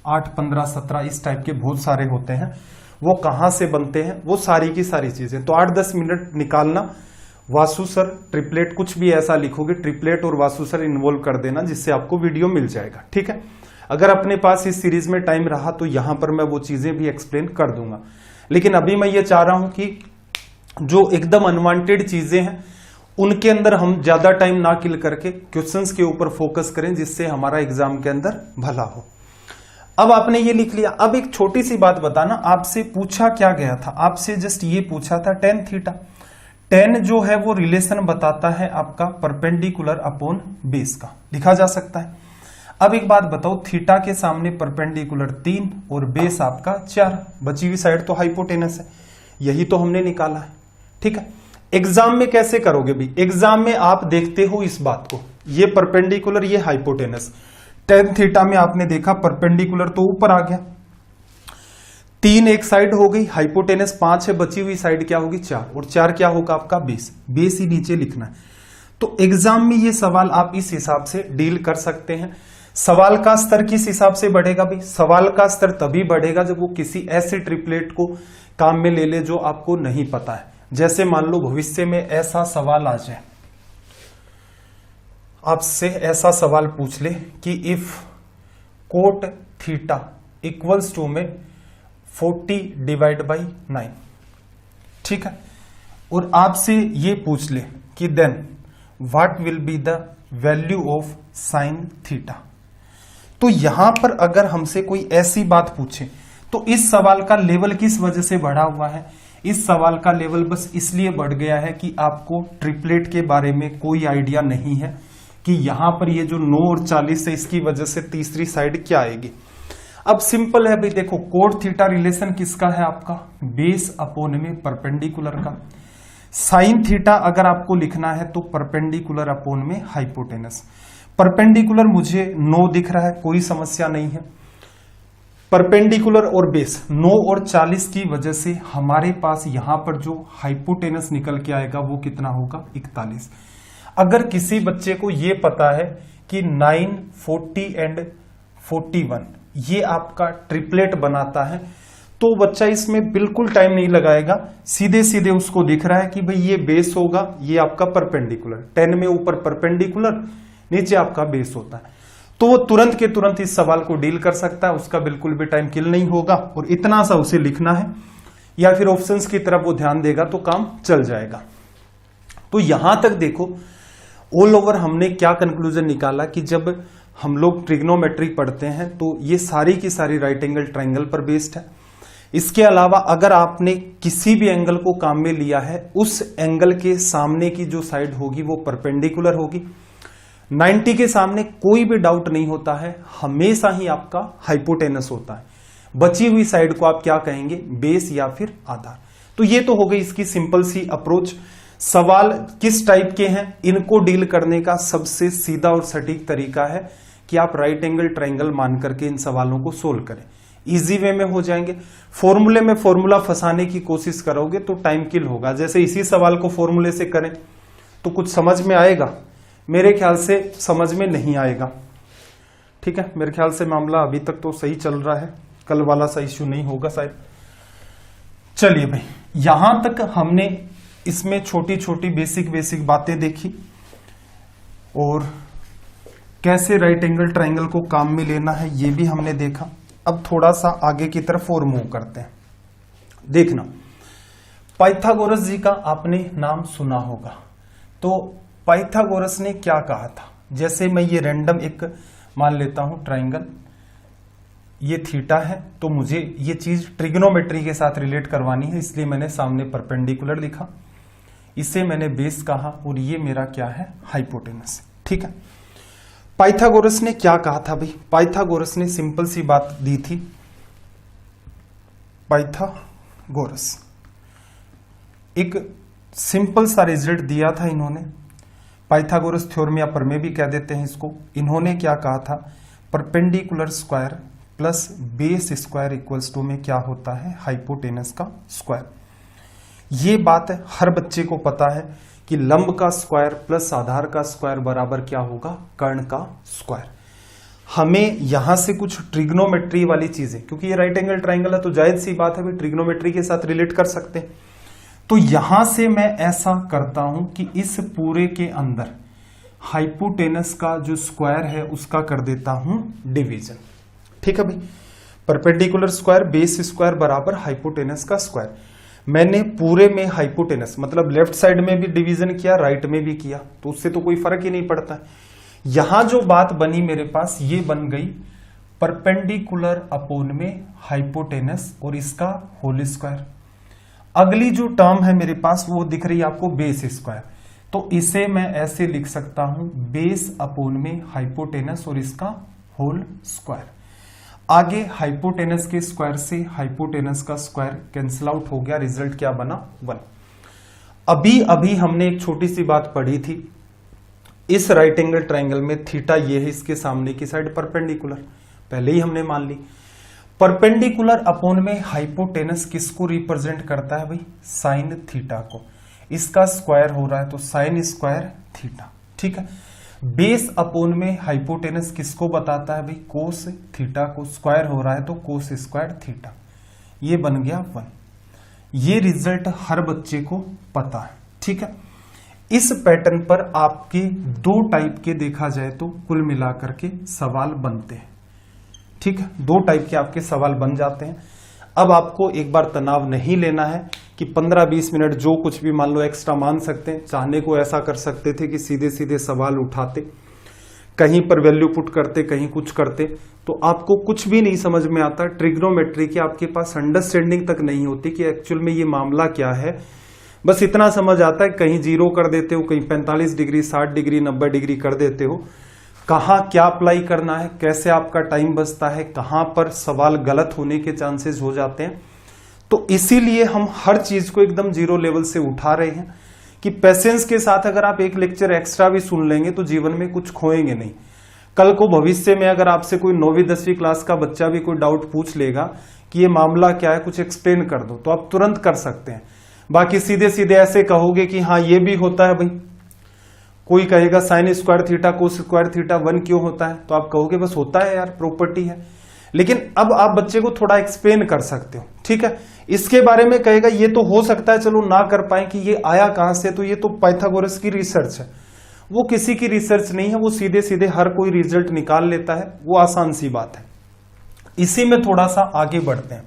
A: 8, 15, 17 इस टाइप के बहुत सारे होते हैं, वो कहां से बनते हैं, वो सारी की सारी चीजें। तो 8-10 मिनट निकालना, वासु सर ट्रिपलेट, कुछ भी ऐसा लिखोगे, ट्रिपलेट और वासु सर इन्वॉल्व कर देना, जिससे आपको वीडियो मिल जाएगा। ठीक है, अगर अपने पास इस सीरीज में टाइम रहा तो यहां पर मैं वो चीजें भी एक्सप्लेन कर दूंगा, लेकिन अभी मैं ये चाह रहा हूं कि जो एकदम अनवांटेड चीजें हैं उनके अंदर हम ज्यादा टाइम ना किल करके क्वेश्चंस के ऊपर फोकस करें, जिससे हमारा एग्जाम के अंदर भला हो। अब आपने ये लिख लिया। अब एक छोटी सी बात बताना, आपसे पूछा क्या गया था, आपसे जस्ट ये पूछा था tan थीटा। tan जो है वो रिलेशन बताता है आपका परपेंडिकुलर अपॉन बेस का, लिखा जा सकता है। अब एक बात बताओ, थीटा के सामने परपेंडिकुलर 3 और बेस आपका 4, बची हुई साइड तो हाइपोटेनस है, यही तो हमने निकाला है। ठीक है, एग्जाम में कैसे करोगे भी, एग्जाम में आप देखते हो इस बात को, ये परपेंडिकुलर ये हाइपोटेनस, tan थीटा में आपने देखा परपेंडिकुलर तो ऊपर आ गया, 3 एक साइड हो गई, हाइपोटेनस 5 है, बची हुई साइड क्या होगी 4, और 4 क्या होगा आपका बेस, बेस ही नीचे लिखना है। तो एग्जाम में ये सवाल आप इस हिसाब से डील कर सकते हैं। सवाल का स्तर किस हिसाब से बढ़ेगा भाई, सवाल का स्तर तभी बढ़ेगा जब वो किसी ऐसे ट्रिपलेट को काम में ले ले जो आपको नहीं पता है। जैसे मान लो भविष्य में ऐसा सवाल आ जाए, आपसे ऐसा सवाल पूछ ले कि if cot theta equals to में 40 डिवाइड बाई 9, ठीक है, और आपसे ये पूछ ले कि then what will be the value of sine theta. तो यहां पर अगर हमसे कोई ऐसी बात पूछे तो इस सवाल का लेवल किस वजह से बढ़ा हुआ है, इस सवाल का लेवल बस इसलिए बढ़ गया है कि आपको ट्रिपलेट के बारे में कोई आइडिया नहीं है कि यहां पर ये जो 9 और 40 है इसकी वजह से तीसरी साइड क्या आएगी। अब सिंपल है भाई, देखो कोट थीटा रिलेशन किसका है आपका, बेस अपोन में परपेंडिकुलर का। साइन थीटा अगर आपको लिखना है तो परपेंडिकुलर अपोन में हाइपोटेनस। परपेंडिकुलर मुझे 9 दिख रहा है, कोई समस्या नहीं है। परपेंडिकुलर और बेस 9 और 40 की वजह से हमारे पास यहां पर जो हाइपोटेनस निकल के आएगा वो कितना होगा 41। अगर किसी बच्चे को ये पता है कि 9, 40 एंड 41 ये आपका ट्रिपलेट बनाता है तो बच्चा इसमें बिल्कुल टाइम नहीं लगाएगा, सीधे सीधे उसको दिख रहा है कि भाई ये बेस होगा, ये आपका परपेंडिकुलर, 10 में ऊपर परपेंडिकुलर नीचे आपका बेस होता है, तो वो तुरंत के तुरंत इस सवाल को डील कर सकता है, उसका बिल्कुल भी टाइम किल नहीं होगा और इतना सा उसे लिखना है या फिर ऑप्शंस की तरफ वो ध्यान देगा तो काम चल जाएगा। तो यहां तक देखो ऑल ओवर हमने क्या कंक्लूजन निकाला कि जब हम लोग ट्रिग्नोमेट्री पढ़ते हैं तो ये सारी की सारी राइट एंगल ट्रायंगल पर बेस्ड है। इसके अलावा अगर आपने किसी भी एंगल को काम में लिया है उस एंगल के सामने की जो साइड होगी वो परपेंडिकुलर होगी। 90 के सामने कोई भी डाउट नहीं होता है, हमेशा ही आपका हाइपोटेनस होता है। बची हुई साइड को आप क्या कहेंगे, बेस या फिर आधार। तो ये तो हो गई इसकी सिंपल सी अप्रोच। सवाल किस टाइप के हैं इनको डील करने का सबसे सीधा और सटीक तरीका है कि आप राइट एंगल ट्रायंगल मान करके इन सवालों को सोल्व करें, इजी वे में हो जाएंगे। फॉर्मूले में फॉर्मूला फंसाने की कोशिश करोगे तो टाइम किल होगा। जैसे इसी सवाल को फॉर्मूले से करें तो कुछ समझ में आएगा, मेरे ख्याल से समझ में नहीं आएगा। ठीक है, मेरे ख्याल से मामला अभी तक तो सही चल रहा है, कल वाला सा इश्यू नहीं होगा शायद। चलिए भाई, यहां तक हमने इसमें छोटी छोटी बेसिक बातें देखी और कैसे राइट एंगल ट्रायंगल को काम में लेना है ये भी हमने देखा। अब थोड़ा सा आगे की तरफ और मूव करते हैं। देखना, पाइथागोरस जी का आपने नाम सुना होगा। तो पाइथागोरस ने क्या कहा था, जैसे मैं ये रैंडम एक मान लेता हूं ट्रायंगल, ये थीटा है तो मुझे ये चीज ट्रिग्नोमेट्री के साथ रिलेट करवानी है, इसलिए मैंने सामने परपेंडिकुलर लिखा, इसे मैंने बेस कहा और ये मेरा क्या है हाइपोटेनस। ठीक है, पाइथागोरस ने क्या कहा था भाई, पाइथागोरस ने सिंपल सी बात दी थी। पाइथागोरस एक सिंपल सा रिजल्ट दिया था इन्होंने, पाइथागोरस थ्योरम या प्रमेय भी कह देते हैं इसको। इन्होंने क्या कहा था, perpendicular square plus base square equals to में क्या होता है हाइपोटेनस का स्क्वायर। ये बात हर बच्चे को पता है कि लंब का स्क्वायर प्लस आधार का स्क्वायर बराबर क्या होगा, कर्ण का स्क्वायर। हमें यहां से कुछ ट्रिग्नोमेट्री वाली चीजें, क्योंकि ये राइट एंगल ट्रायंगल है तो जायज सी बात है भी ट्रिग्नोमेट्री के साथ रिलेट कर सकते हैं। तो यहां से मैं ऐसा करता हूं कि इस पूरे के अंदर हाइपोटेनस का जो स्क्वायर है उसका कर देता हूं डिवीजन। ठीक है भाई, परपेंडिकुलर स्क्वायर बेस स्क्वायर बराबर हाइपोटेनस का स्क्वायर। मैंने पूरे में हाइपोटेनस मतलब लेफ्ट साइड में भी डिवीजन किया, राइट में भी किया, तो उससे तो कोई फर्क ही नहीं पड़ता है। यहां जो बात बनी मेरे पास ये बन गई परपेंडिकुलर अपोन में हाइपोटेनस और इसका होल स्क्वायर। अगली जो टर्म है मेरे पास वो दिख रही है आपको बेस स्क्वायर, तो इसे मैं ऐसे लिख सकता हूं बेस अपोन में हाइपोटेनस और इसका होल स्क्वायर। आगे हाइपोटेनस के स्क्वायर से हाइपोटेनस का स्क्वायर कैंसिल आउट हो गया, रिजल्ट क्या बना 1। अभी अभी हमने एक छोटी सी बात पढ़ी थी, इस राइट एंगल ट्राइंगल में थीटा ये है, इसके सामने की साइड परपेंडिकुलर, पहले ही हमने मान ली। परपेंडिकुलर अपोन में हाइपोटेनस किसको रिप्रेजेंट करता है भाई, साइन थीटा को। इसका स्क्वायर हो रहा है तो साइन स्क्वायर थीटा। ठीक है, बेस अपोन में हाइपोटेनस किसको बताता है भाई, कोस थीटा को। स्क्वायर हो रहा है तो कोस स्क्वायर थीटा, ये बन गया 1। ये रिजल्ट हर बच्चे को पता है। ठीक है, इस पैटर्न पर आपके 2 टाइप के देखा जाए तो कुल मिलाकर के सवाल बनते हैं। ठीक है, 2 टाइप के आपके सवाल बन जाते हैं। अब आपको एक बार तनाव नहीं लेना है कि 15-20 मिनट जो कुछ भी मान लो एक्स्ट्रा मान सकते हैं। चाहने को ऐसा कर सकते थे कि सीधे सीधे सवाल उठाते, कहीं पर वैल्यू पुट करते, कहीं कुछ करते, तो आपको कुछ भी नहीं समझ में आता। ट्रिग्नोमेट्री की आपके पास अंडरस्टैंडिंग तक नहीं होती कि एक्चुअल में ये मामला क्या है। बस इतना समझ आता है कहीं 0 कर देते हो, कहीं 45 डिग्री, 60 डिग्री, 90 डिग्री कर देते हो। कहाँ क्या अप्लाई करना है, कैसे आपका टाइम बचता है, कहां पर सवाल गलत होने के चांसेस हो जाते हैं। तो इसीलिए हम हर चीज को एकदम 0 लेवल से उठा रहे हैं कि पेशेंस के साथ अगर आप एक लेक्चर एक्स्ट्रा भी सुन लेंगे तो जीवन में कुछ खोएंगे नहीं। कल को भविष्य में अगर आपसे कोई 9वीं 10वीं क्लास का बच्चा भी कोई डाउट पूछ लेगा कि ये मामला क्या है, कुछ एक्सप्लेन कर दो, तो आप तुरंत कर सकते हैं। बाकी सीधे सीधे ऐसे कहोगे कि हाँ ये भी होता है भाई, कोई कहेगा साइन स्क्वायर थीटा कोस स्क्वायर थीटा 1 क्यों होता है, तो आप कहोगे बस होता है यार, प्रॉपर्टी है। लेकिन अब आप बच्चे को थोड़ा एक्सप्लेन कर सकते हो। ठीक है, इसके बारे में कहेगा ये तो हो सकता है चलो ना कर पाए कि ये आया कहां से, तो ये तो पाइथागोरस की रिसर्च है। वो किसी की रिसर्च नहीं है, वो सीधे सीधे हर कोई रिजल्ट निकाल लेता है, वो आसान सी बात है। इसी में थोड़ा सा आगे बढ़ते हैं।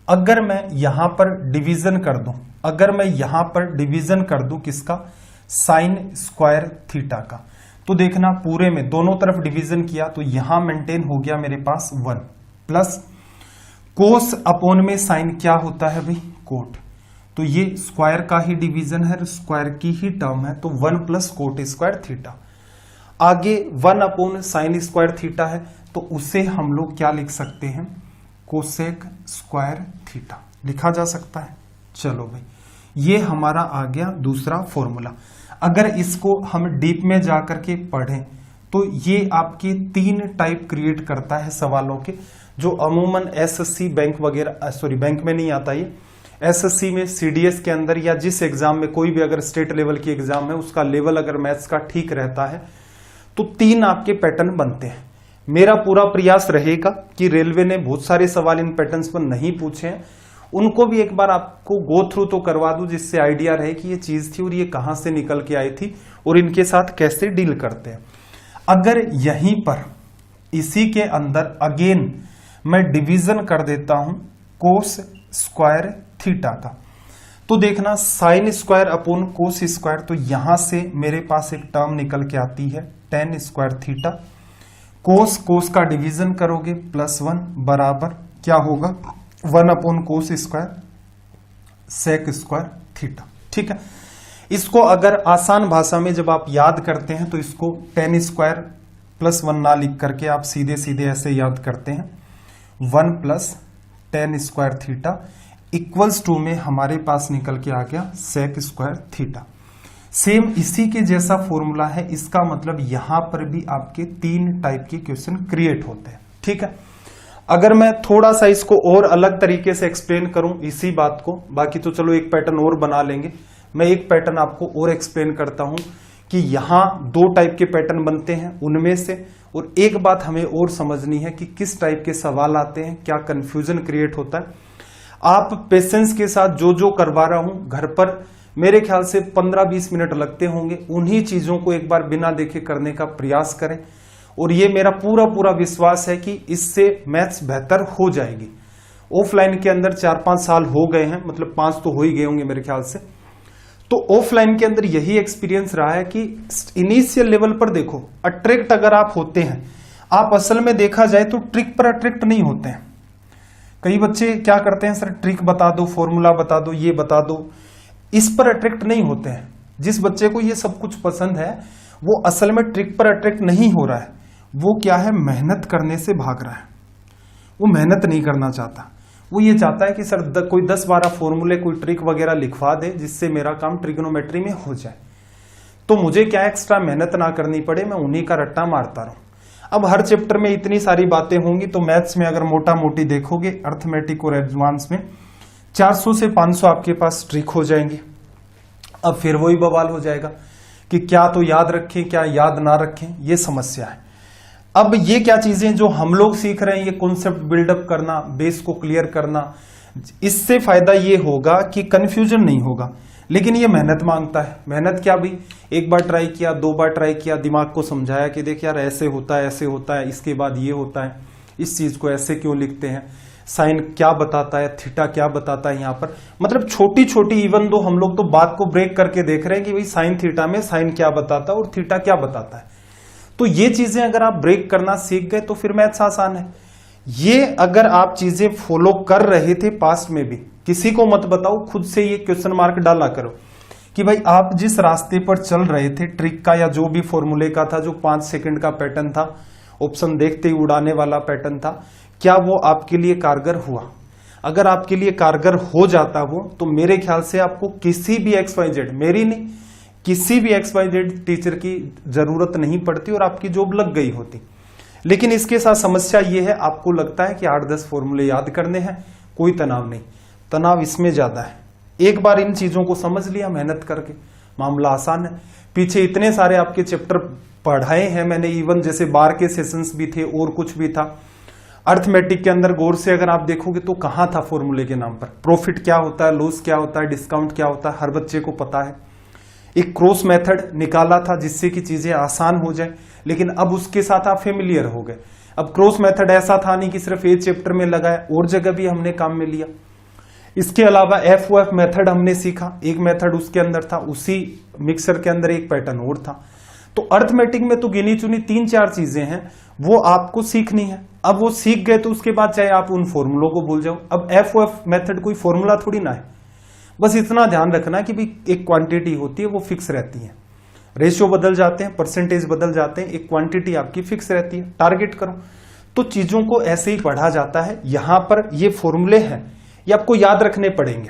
A: अगर मैं यहां पर डिवीजन कर दूं, अगर मैं यहां पर डिवीजन कर दूं किसका, साइन स्क्वायर थीटा का, तो देखना पूरे में दोनों तरफ डिवीजन किया तो यहां मेंटेन हो गया मेरे पास 1 प्लस कोस अपोन में साइन क्या होता है भाई, कोट। तो ये स्क्वायर का ही डिवीजन है, स्क्वायर की ही टर्म है, तो 1 प्लस कोट स्क्वायर थीटा। आगे 1 अपोन साइन स्क्वायर थीटा है, तो उसे हम लोग क्या लिख सकते हैं, कोसेक स्क्वायर थीटा लिखा जा सकता है। चलो भाई, ये हमारा आ गया दूसरा फॉर्मूला। अगर इसको हम डीप में जाकर के पढ़ें तो ये आपके 3 टाइप क्रिएट करता है सवालों के, जो अमूमन एसएससी बैंक वगैरह, सॉरी बैंक में नहीं आता ये, एसएससी में सीडीएस के अंदर या जिस एग्जाम में कोई भी अगर स्टेट लेवल की एग्जाम है उसका लेवल अगर मैथ्स का ठीक रहता है तो 3 आपके पैटर्न बनते हैं। मेरा पूरा प्रयास रहेगा कि रेलवे ने बहुत सारे सवाल इन पैटर्न्स पर नहीं पूछे हैं, उनको भी एक बार आपको गो थ्रू तो करवा दूं, जिससे आइडिया रहे कि ये चीज थी और ये कहां से निकल के आई थी और इनके साथ कैसे डील करते हैं। अगर यहीं पर इसी के अंदर अगेन मैं डिवीजन कर देता हूं कोस स्क्वायर थीटा का, तो देखना sine square upon cos square, तो यहां से मेरे पास एक टर्म निकल के आती है tan square theta. Cos cos का डिवीजन करोगे +1 बराबर क्या होगा, 1 upon cos square sec square theta. ठीक है, इसको अगर आसान भाषा में जब आप याद करते हैं तो इसको टेन स्क्वायर +1 ना लिख करके आप सीधे सीधे ऐसे याद करते हैं 1 plus tan square theta equals to में हमारे पास निकल के आ गया सेक स्क्वायर थीटा। सेम इसी के जैसा फॉर्मूला है, इसका मतलब यहां पर भी आपके 3 टाइप के क्वेश्चन क्रिएट होते हैं। ठीक है, अगर मैं थोड़ा सा इसको और अलग तरीके से एक्सप्लेन करूं इसी बात को, बाकी तो चलो एक पैटर्न और बना लेंगे, मैं एक पैटर्न आपको और एक्सप्लेन करता हूं कि यहां 2 टाइप के पैटर्न बनते हैं उनमें से, और एक बात हमें और समझनी है कि किस टाइप के सवाल आते हैं, क्या कंफ्यूजन क्रिएट होता है। आप पेशेंस के साथ जो जो करवा रहा हूं घर पर मेरे ख्याल से 15-20 मिनट लगते होंगे, उन्हीं चीजों को एक बार बिना देखे करने का प्रयास करें और ये मेरा पूरा पूरा विश्वास है कि इससे मैथ्स बेहतर हो जाएगी। ऑफलाइन के अंदर 4-5 साल हो गए हैं, मतलब 5 तो हो ही गए होंगे मेरे ख्याल से। तो ऑफलाइन के अंदर यही एक्सपीरियंस रहा है कि इनिशियल लेवल पर देखो अट्रैक्ट अगर आप होते हैं, आप असल में देखा जाए तो ट्रिक पर अट्रैक्ट नहीं होते हैं। कई बच्चे क्या करते हैं, सर ट्रिक बता दो, फॉर्मूला बता दो, ये बता दो, इस पर अट्रैक्ट नहीं होते हैं। जिस बच्चे को ये सब कुछ पसंद है वो असल में ट्रिक पर अट्रैक्ट नहीं हो रहा है, वो क्या है, मेहनत करने से भाग रहा है। वो मेहनत नहीं करना चाहता, वो ये चाहता है कि सर कोई 10-12 फॉर्मूले, कोई ट्रिक वगैरह लिखवा दे जिससे मेरा काम ट्रिग्नोमेट्री में हो जाए, तो मुझे क्या एक्स्ट्रा मेहनत ना करनी पड़े, मैं उन्हीं का रट्टा मारता रहूं। अब हर चैप्टर में इतनी सारी बातें होंगी, तो मैथ्स में अगर मोटा मोटी देखोगे अर्थमेटिक और एडवांस में 400 से 500 आपके पास ट्रिक हो जाएंगे। अब फिर वही बवाल हो जाएगा कि क्या तो याद रखें क्या याद ना रखें, ये समस्या है। अब ये क्या चीजें जो हम लोग सीख रहे हैं, ये कॉन्सेप्ट बिल्डअप करना, बेस को क्लियर करना, इससे फायदा ये होगा कि कंफ्यूजन नहीं होगा, लेकिन ये मेहनत मांगता है। मेहनत क्या भी, एक बार ट्राई किया, 2 बार ट्राई किया, दिमाग को समझाया कि देख यार ऐसे होता है, ऐसे होता है, इसके बाद ये होता है, इस चीज को ऐसे क्यों लिखते हैं, साइन क्या बताता है, थीटा क्या बताता है यहाँ पर, मतलब छोटी छोटी, इवन दो हम लोग तो बात को ब्रेक करके देख रहे हैं कि भाई साइन थीटा में साइन क्या बताता है और थीटा क्या बताता है। तो ये चीजें अगर आप ब्रेक करना सीख गए तो फिर मैथ्स आसान है। ये अगर आप चीजें फॉलो कर रहे थे पास्ट में भी, किसी को मत बताओ, खुद से ये क्वेश्चन मार्क डाला करो कि भाई आप जिस रास्ते पर चल रहे थे ट्रिक का या जो भी फॉर्मूले का था, जो 5 सेकंड का पैटर्न था, ऑप्शन देखते ही उड़ाने वाला पैटर्न था, क्या वो आपके लिए कारगर हुआ? अगर आपके लिए कारगर हो जाता वो, तो मेरे ख्याल से आपको किसी भी XYZ, मेरी नहीं, किसी भी XYZ टीचर की जरूरत नहीं पड़ती और आपकी जॉब लग गई होती। लेकिन इसके साथ समस्या ये है, आपको लगता है कि 8-10 फॉर्मूले याद करने हैं, कोई तनाव नहीं, तनाव इसमें ज्यादा है। एक बार इन चीजों को समझ लिया मेहनत करके, मामला आसान है। पीछे इतने सारे आपके चैप्टर पढ़ाए हैं मैंने, इवन जैसे बार के सेशंस भी थे और कुछ भी था। अर्थमेटिक के अंदर गौर से अगर आप देखोगे तो कहां था फॉर्मूले के नाम पर, प्रॉफिट क्या होता है, लॉस क्या होता है, डिस्काउंट क्या होता है, हर बच्चे को पता है। एक क्रॉस मेथड निकाला था जिससे कि चीजें आसान हो जाए, लेकिन अब उसके साथ आप फेमिलियर हो गए। अब क्रॉस मेथड ऐसा था नहीं कि सिर्फ एक चैप्टर में लगाया, और जगह भी हमने काम में लिया। इसके अलावा FOF मेथड हमने सीखा, एक मेथड उसके अंदर था, उसी मिक्सर के अंदर एक पैटर्न और था। तो अर्थमेटिक में तो गिनी चुनी 3-4 चीजें हैं, वो आपको सीखनी है। अब वो सीख गए तो उसके बाद चाहे आप उन फॉर्मूलों को भूल जाओ। अब FOF मेथड कोई फॉर्मूला थोड़ी ना है, बस इतना ध्यान रखना कि भाई एक क्वांटिटी होती है वो फिक्स रहती है, रेशियो बदल जाते हैं, परसेंटेज बदल जाते हैं, एक क्वांटिटी आपकी फिक्स रहती है, टारगेट करो। तो चीजों को ऐसे ही पढ़ा जाता है। यहां पर ये फॉर्मूले हैं, ये आपको याद रखने पड़ेंगे,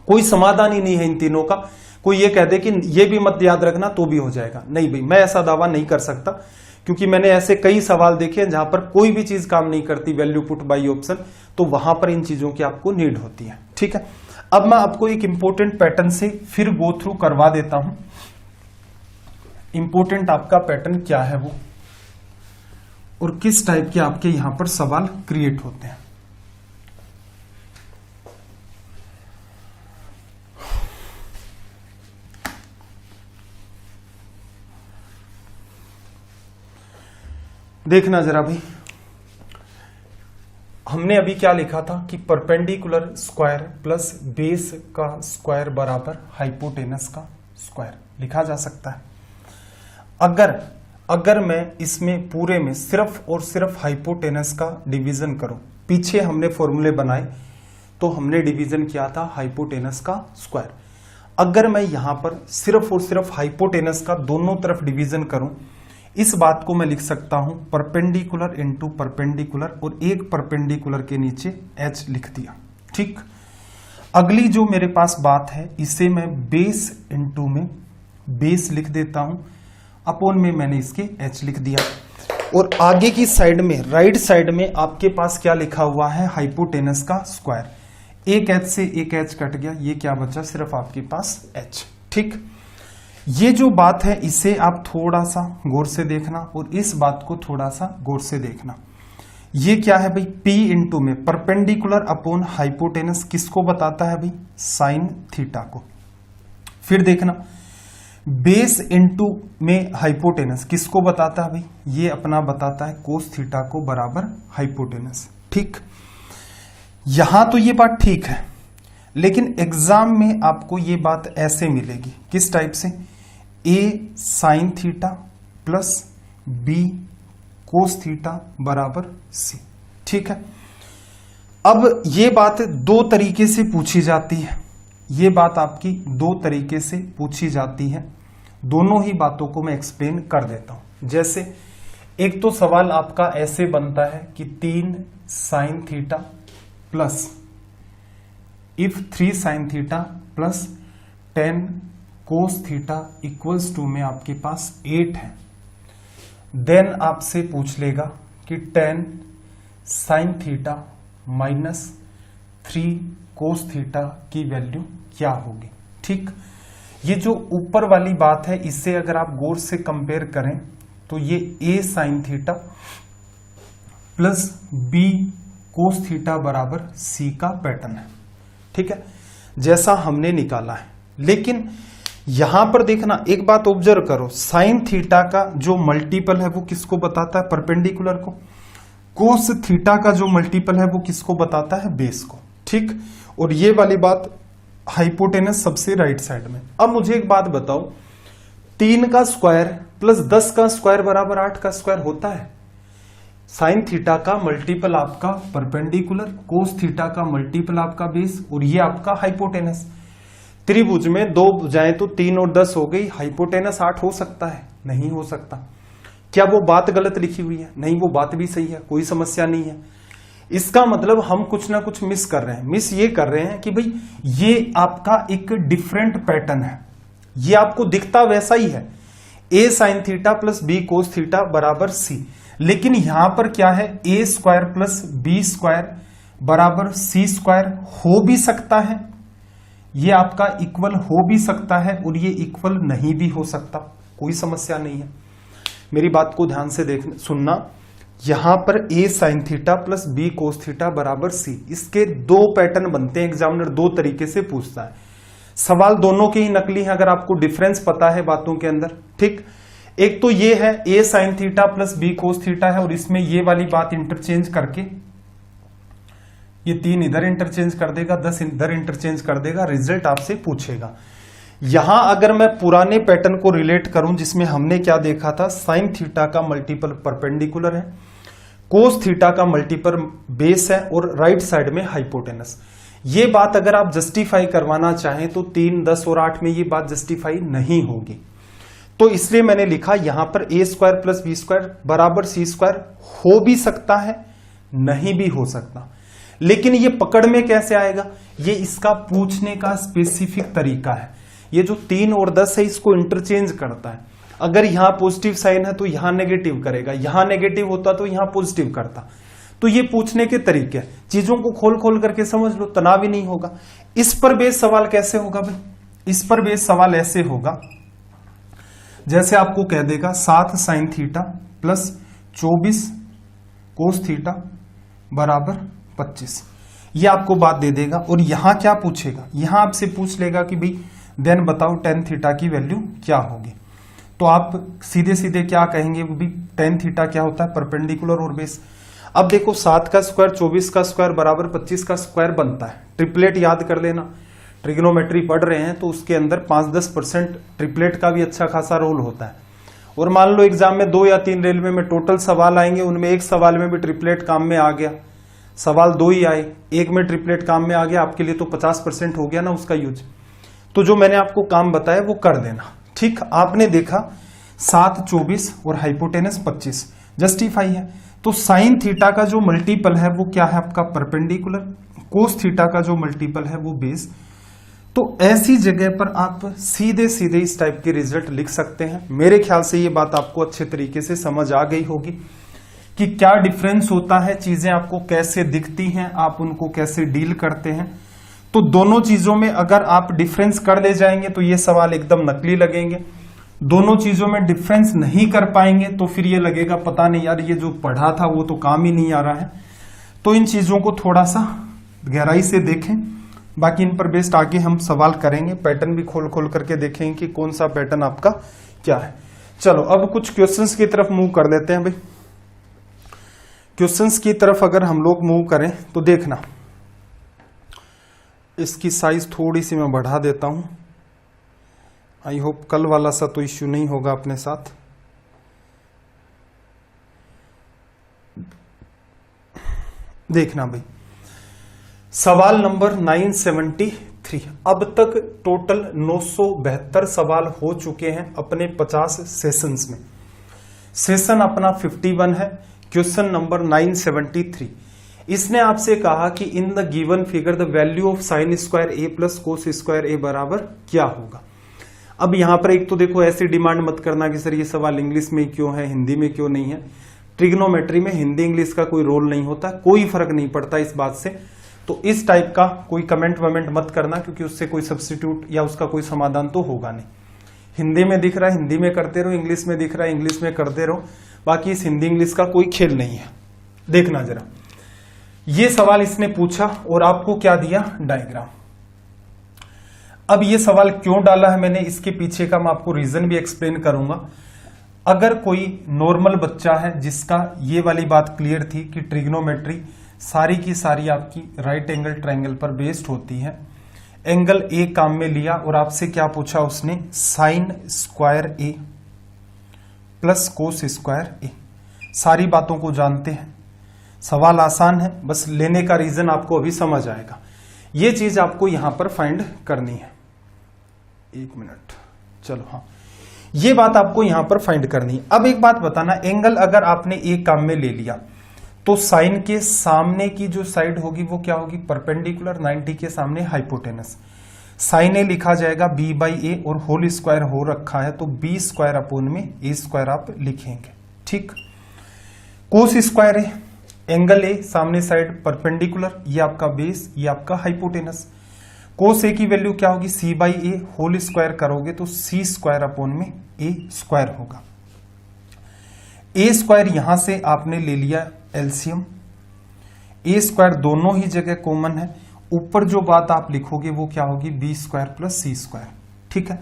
A: कोई समाधान ही नहीं है इन तीनों का। कोई ये कह दे कि ये भी मत याद रखना तो भी हो जाएगा, नहीं भाई, मैं ऐसा दावा नहीं कर सकता, क्योंकि मैंने ऐसे कई सवाल देखे जहां पर कोई भी चीज काम नहीं करती, वैल्यू पुट बाई ऑप्शन, तो वहां पर इन चीजों की आपको नीड होती है। ठीक है, अब मैं आपको एक इंपॉर्टेंट पैटर्न से फिर गो थ्रू करवा देता हूं। इंपॉर्टेंट आपका पैटर्न क्या है वो, और किस टाइप के आपके यहां पर सवाल क्रिएट होते हैं। देखना जरा भाई, हमने अभी क्या लिखा था कि परपेंडिकुलर स्क्वायर प्लस बेस का स्क्वायर बराबर हाइपोटेनस का स्क्वायर लिखा जा सकता है। अगर मैं इसमें पूरे में सिर्फ और सिर्फ हाइपोटेनस का डिवीजन करूं, पीछे हमने फॉर्मूले बनाए तो हमने डिवीजन किया था हाइपोटेनस का स्क्वायर। अगर मैं यहां पर सिर्फ और सिर्फ हाइपोटेनस का दोनों तरफ डिवीजन करूं, इस बात को मैं लिख सकता हूं परपेंडिकुलर इंटू परपेंडिकुलर, और एक परपेंडिकुलर के नीचे h लिख दिया। ठीक, अगली जो मेरे पास बात है, इसे मैं बेस इंटू में बेस लिख देता हूं, अपॉन में मैंने इसके h लिख दिया, और आगे की साइड में राइट साइड में आपके पास क्या लिखा हुआ है, हाइपोटेनस का स्क्वायर। एक h से एक h कट गया, ये क्या बचा, सिर्फ आपके पास h। ठीक, ये जो बात है इसे आप थोड़ा सा गौर से देखना और इस बात को थोड़ा सा गौर से देखना। ये क्या है भाई, P इंटू में परपेंडिकुलर अपॉन हाइपोटेनस किसको बताता है भाई, साइन थीटा को। फिर देखना बेस इंटू में हाइपोटेनस किसको बताता है भाई, ये अपना बताता है कोस थीटा को बराबर हाइपोटेनस। ठीक, यहां तो ये बात ठीक है, लेकिन एग्जाम में आपको ये बात ऐसे मिलेगी, किस टाइप से, A sine theta plus B cos theta बराबर सी। ठीक है, अब ये बात दो तरीके से पूछी जाती है, ये बात आपकी दो तरीके से पूछी जाती है, दोनों ही बातों को मैं एक्सप्लेन कर देता हूं। जैसे एक तो सवाल आपका ऐसे बनता है कि 3 sine theta plus if 3 sine theta plus 10 cos theta equals to में आपके पास 8 है। देन आपसे पूछ लेगा कि 10 sine theta minus 3 cos theta की वैल्यू क्या होगी। ठीक, ये जो ऊपर वाली बात है इससे अगर आप गौर से कंपेयर करें तो ये a sign theta plus b cos theta बराबर c का पैटर्न है। ठीक है, जैसा हमने निकाला है, लेकिन यहां पर देखना एक बात ऑब्जर्व करो, साइन थीटा का जो मल्टीपल है वो किसको बताता है, परपेंडिकुलर को। कोस थीटा का जो मल्टीपल है वो किसको बताता है, बेस को। ठीक, और ये वाली बात हाइपोटेनस सबसे राइट साइड में। अब मुझे एक बात बताओ, 3 का स्क्वायर प्लस 10 का स्क्वायर बराबर 8 का स्क्वायर होता है। साइन थीटा का मल्टीपल आपका परपेंडिकुलर, कोस थीटा का मल्टीपल आपका बेस, और ये आपका हाइपोटेनस। त्रिभुज में 2 भुजाएं तो 3 और 10 हो गई, हाइपोटेनस 8 हो सकता है, नहीं हो सकता। क्या वो बात गलत लिखी हुई है, नहीं, वो बात भी सही है, कोई समस्या नहीं है। इसका मतलब हम कुछ ना कुछ मिस कर रहे हैं। मिस ये कर रहे हैं कि भाई ये आपका एक डिफरेंट पैटर्न है, ये आपको दिखता वैसा ही है, a sign theta plus b cos theta बराबर c, लेकिन यहां पर क्या है, a square plus b square बराबर c स्क्वायर हो भी सकता है, ये आपका इक्वल हो भी सकता है, और ये इक्वल नहीं भी हो सकता, कोई समस्या नहीं है। मेरी बात को ध्यान से सुनना, यहां पर a sign theta plus b cos theta बराबर c, इसके 2 पैटर्न बनते हैं, एग्जामिनर 2 तरीके से पूछता है। सवाल दोनों के ही नकली हैं अगर आपको डिफरेंस पता है बातों के अंदर। ठीक, एक तो ये है a sign theta plus b cos theta है, और इसमें ये वाली बात इंटरचेंज करके ये 3 इधर इंटरचेंज कर देगा, 10 इधर इंटरचेंज कर देगा, रिजल्ट आपसे पूछेगा। यहां अगर मैं पुराने पैटर्न को रिलेट करूं जिसमें हमने क्या देखा था, साइन थीटा का मल्टीपल परपेंडिकुलर है, कोस थीटा का मल्टीपल बेस है, और राइट साइड में हाइपोटेनस। ये बात अगर आप जस्टिफाई करवाना चाहें तो 3, 10 और 8 में ये बात जस्टिफाई नहीं होगी, तो इसलिए मैंने लिखा यहां पर a square plus b square बराबर c स्क्वायर हो भी सकता है, नहीं भी हो सकता। लेकिन ये पकड़ में कैसे आएगा, ये इसका पूछने का स्पेसिफिक तरीका है। ये जो 3 और 10 है इसको इंटरचेंज करता है, अगर यहां पॉजिटिव साइन है तो यहां नेगेटिव करेगा, यहां नेगेटिव होता तो यहां पॉजिटिव करता। तो ये पूछने के तरीके, चीजों को खोल खोल करके समझ लो, तनाव ही नहीं होगा। इस पर बेस सवाल कैसे होगा भाई, इस पर बेस सवाल ऐसे होगा जैसे आपको कह देगा 7 साइन थीटा प्लस 24 कोस थीटा बराबर 25, ये आपको बात दे देगा। और यहां क्या पूछेगा, यहां आपसे पूछ लेगा कि भाई देन बताओ tan थीटा की वैल्यू क्या होगी। तो आप सीधे सीधे क्या कहेंगे, वो भी tan थीटा क्या होता है, परपेंडिकुलर और बेस। अब देखो 7 का स्क्वायर 24 का स्क्वायर बराबर 25 का स्क्वायर बनता है। ट्रिपलेट याद कर लेना, ट्रिग्नोमेट्री पढ़ रहे हैं तो उसके अंदर 5-10% ट्रिपलेट का भी अच्छा खासा रोल होता है। और मान लो एग्जाम में 2 या 3 रेलवे में टोटल सवाल आएंगे, उनमें एक सवाल में भी ट्रिपलेट काम में आ गया, सवाल 2 ही आए, एक में ट्रिपलेट काम में आ गया, आपके लिए तो 50% हो गया ना उसका यूज। तो जो मैंने आपको काम बताया वो कर देना। ठीक, आपने देखा 7, 24 और हाइपोटेनस 25 जस्टिफाई है। तो साइन थीटा का जो मल्टीपल है वो क्या है आपका, परपेंडिकुलर, कोस थीटा का जो मल्टीपल है वो बेस। तो ऐसी जगह पर आप सीधे सीधे इस टाइप के रिजल्ट लिख सकते हैं। मेरे ख्याल से ये बात आपको अच्छे तरीके से समझ आ गई होगी कि क्या डिफरेंस होता है, चीजें आपको कैसे दिखती हैं, आप उनको कैसे डील करते हैं। तो दोनों चीजों में अगर आप डिफरेंस कर ले जाएंगे तो ये सवाल एकदम नकली लगेंगे। दोनों चीजों में डिफरेंस नहीं कर पाएंगे तो फिर ये लगेगा पता नहीं यार ये जो पढ़ा था वो तो काम ही नहीं आ रहा है। तो इन चीजों को थोड़ा सा गहराई से देखें, बाकी इन पर बेस्ड आगे हम सवाल करेंगे, पैटर्न भी खोल खोल करके देखेंगे कि कौन सा पैटर्न आपका क्या है। चलो अब कुछ क्वेश्चंस की तरफ मूव कर देते हैं भाई। क्वेश्चंस की तरफ अगर हम लोग मूव करें तो देखना, इसकी साइज थोड़ी सी मैं बढ़ा देता हूं, आई होप कल वाला सा तो इश्यू नहीं होगा अपने साथ। देखना भाई, सवाल नंबर 973। अब तक टोटल 972 सवाल हो चुके हैं अपने 50 सेशंस में। सेशन अपना 51 है, क्वेश्चन नंबर 973। इसने आपसे कहा कि in the given figure the value of sine square A plus cos square A बराबर क्या होगा। अब यहां पर एक तो देखो ऐसी डिमांड मत करना कि सर ये सवाल इंग्लिश में क्यों है, हिंदी में क्यों नहीं है। ट्रिग्नोमेट्री में हिंदी इंग्लिश का कोई रोल नहीं होता, कोई फर्क नहीं पड़ता इस बात से। तो इस टाइप का कोई कमेंट वमेंट मत करना, क्योंकि उससे कोई सब्स्टिट्यूट या उसका कोई समाधान तो होगा नहीं। हिंदी में दिख रहा है हिंदी में करते रहो, इंग्लिश में दिख रहा है इंग्लिश में करते रहो, बाकी इस हिंदी इंग्लिश का कोई खेल नहीं है। देखना जरा, ये सवाल इसने पूछा और आपको क्या दिया, डायग्राम। अब ये सवाल क्यों डाला है मैंने, इसके पीछे का मैं आपको रीजन भी एक्सप्लेन करूंगा। अगर कोई नॉर्मल बच्चा है जिसका ये वाली बात क्लियर थी कि ट्रिग्नोमेट्री सारी की सारी आपकी राइट एंगल ट्रायंगल पर बेस्ड होती है, एंगल ए काम में लिया और आपसे क्या पूछा उसने, sign square A plus cos square ए, सारी बातों को जानते हैं, सवाल आसान है, बस लेने का रीजन आपको अभी समझ आएगा। ये चीज आपको यहां पर फाइंड करनी है। एक मिनट, चलो हाँ, ये बात आपको यहां पर फाइंड करनी है। अब एक बात बताना, एंगल अगर आपने एक काम में ले लिया तो साइन के सामने की जो साइड होगी वो क्या होगी, परपेंडिकुलर, 90 के सामने हाइपोटेनस। साइन ए लिखा जाएगा बी बाई ए और होल स्क्वायर हो रखा है तो बी स्क्वायर अपोन में ए स्क्वायर आप लिखेंगे, ठीक। कोस स्क्वायर ए, एंगल ए सामने साइड परपेंडिकुलर, ये आपका बेस, ये आपका हाइपोटेनस। कोस ए की वैल्यू क्या होगी, सी बाई ए, होल स्क्वायर करोगे तो सी स्क्वायर अपोन में ए स्क्वायर होगा। ए स्क्वायर यहां से आपने ले लिया एलसीएम, ए स्क्वायर दोनों ही जगह कॉमन है, ऊपर जो बात आप लिखोगे वो क्या होगी, बी स्क्वायर प्लस सी स्क्वायर, ठीक है।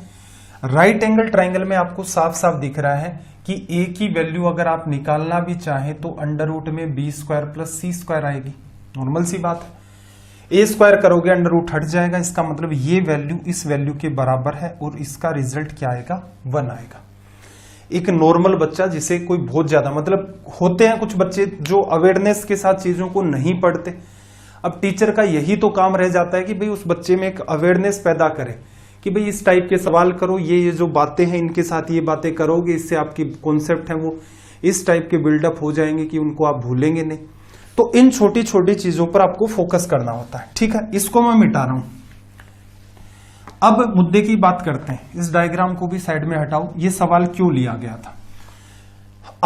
A: राइट एंगल ट्रायंगल में आपको साफ साफ दिख रहा है कि ए की वैल्यू अगर आप निकालना भी चाहें तो अंडर रूट में बी स्क्वायर प्लस सी स्क्वायर आएगी, नॉर्मल सी बात है। ए स्क्वायर करोगे अंडर रूट हट जाएगा, इसका मतलब ये वैल्यू इस वैल्यू के बराबर है और इसका रिजल्ट क्या आएगा, 1 आएगा। एक नॉर्मल बच्चा जिसे कोई बहुत ज्यादा, मतलब होते हैं कुछ बच्चे जो अवेयरनेस के साथ चीजों को नहीं पढ़ते, अब टीचर का यही तो काम रह जाता है कि भाई उस बच्चे में एक अवेयरनेस पैदा करे कि भाई इस टाइप के सवाल करो, ये जो बातें हैं इनके साथ ये बातें करोगे, इससे आपकी कॉन्सेप्ट है वो इस टाइप के बिल्डअप हो जाएंगे कि उनको आप भूलेंगे नहीं। तो इन छोटी छोटी चीजों पर आपको फोकस करना होता है, ठीक है। इसको मैं मिटा रहा हूं, अब मुद्दे की बात करते हैं। इस डायग्राम को भी साइड में हटाओ, ये सवाल क्यों लिया गया था।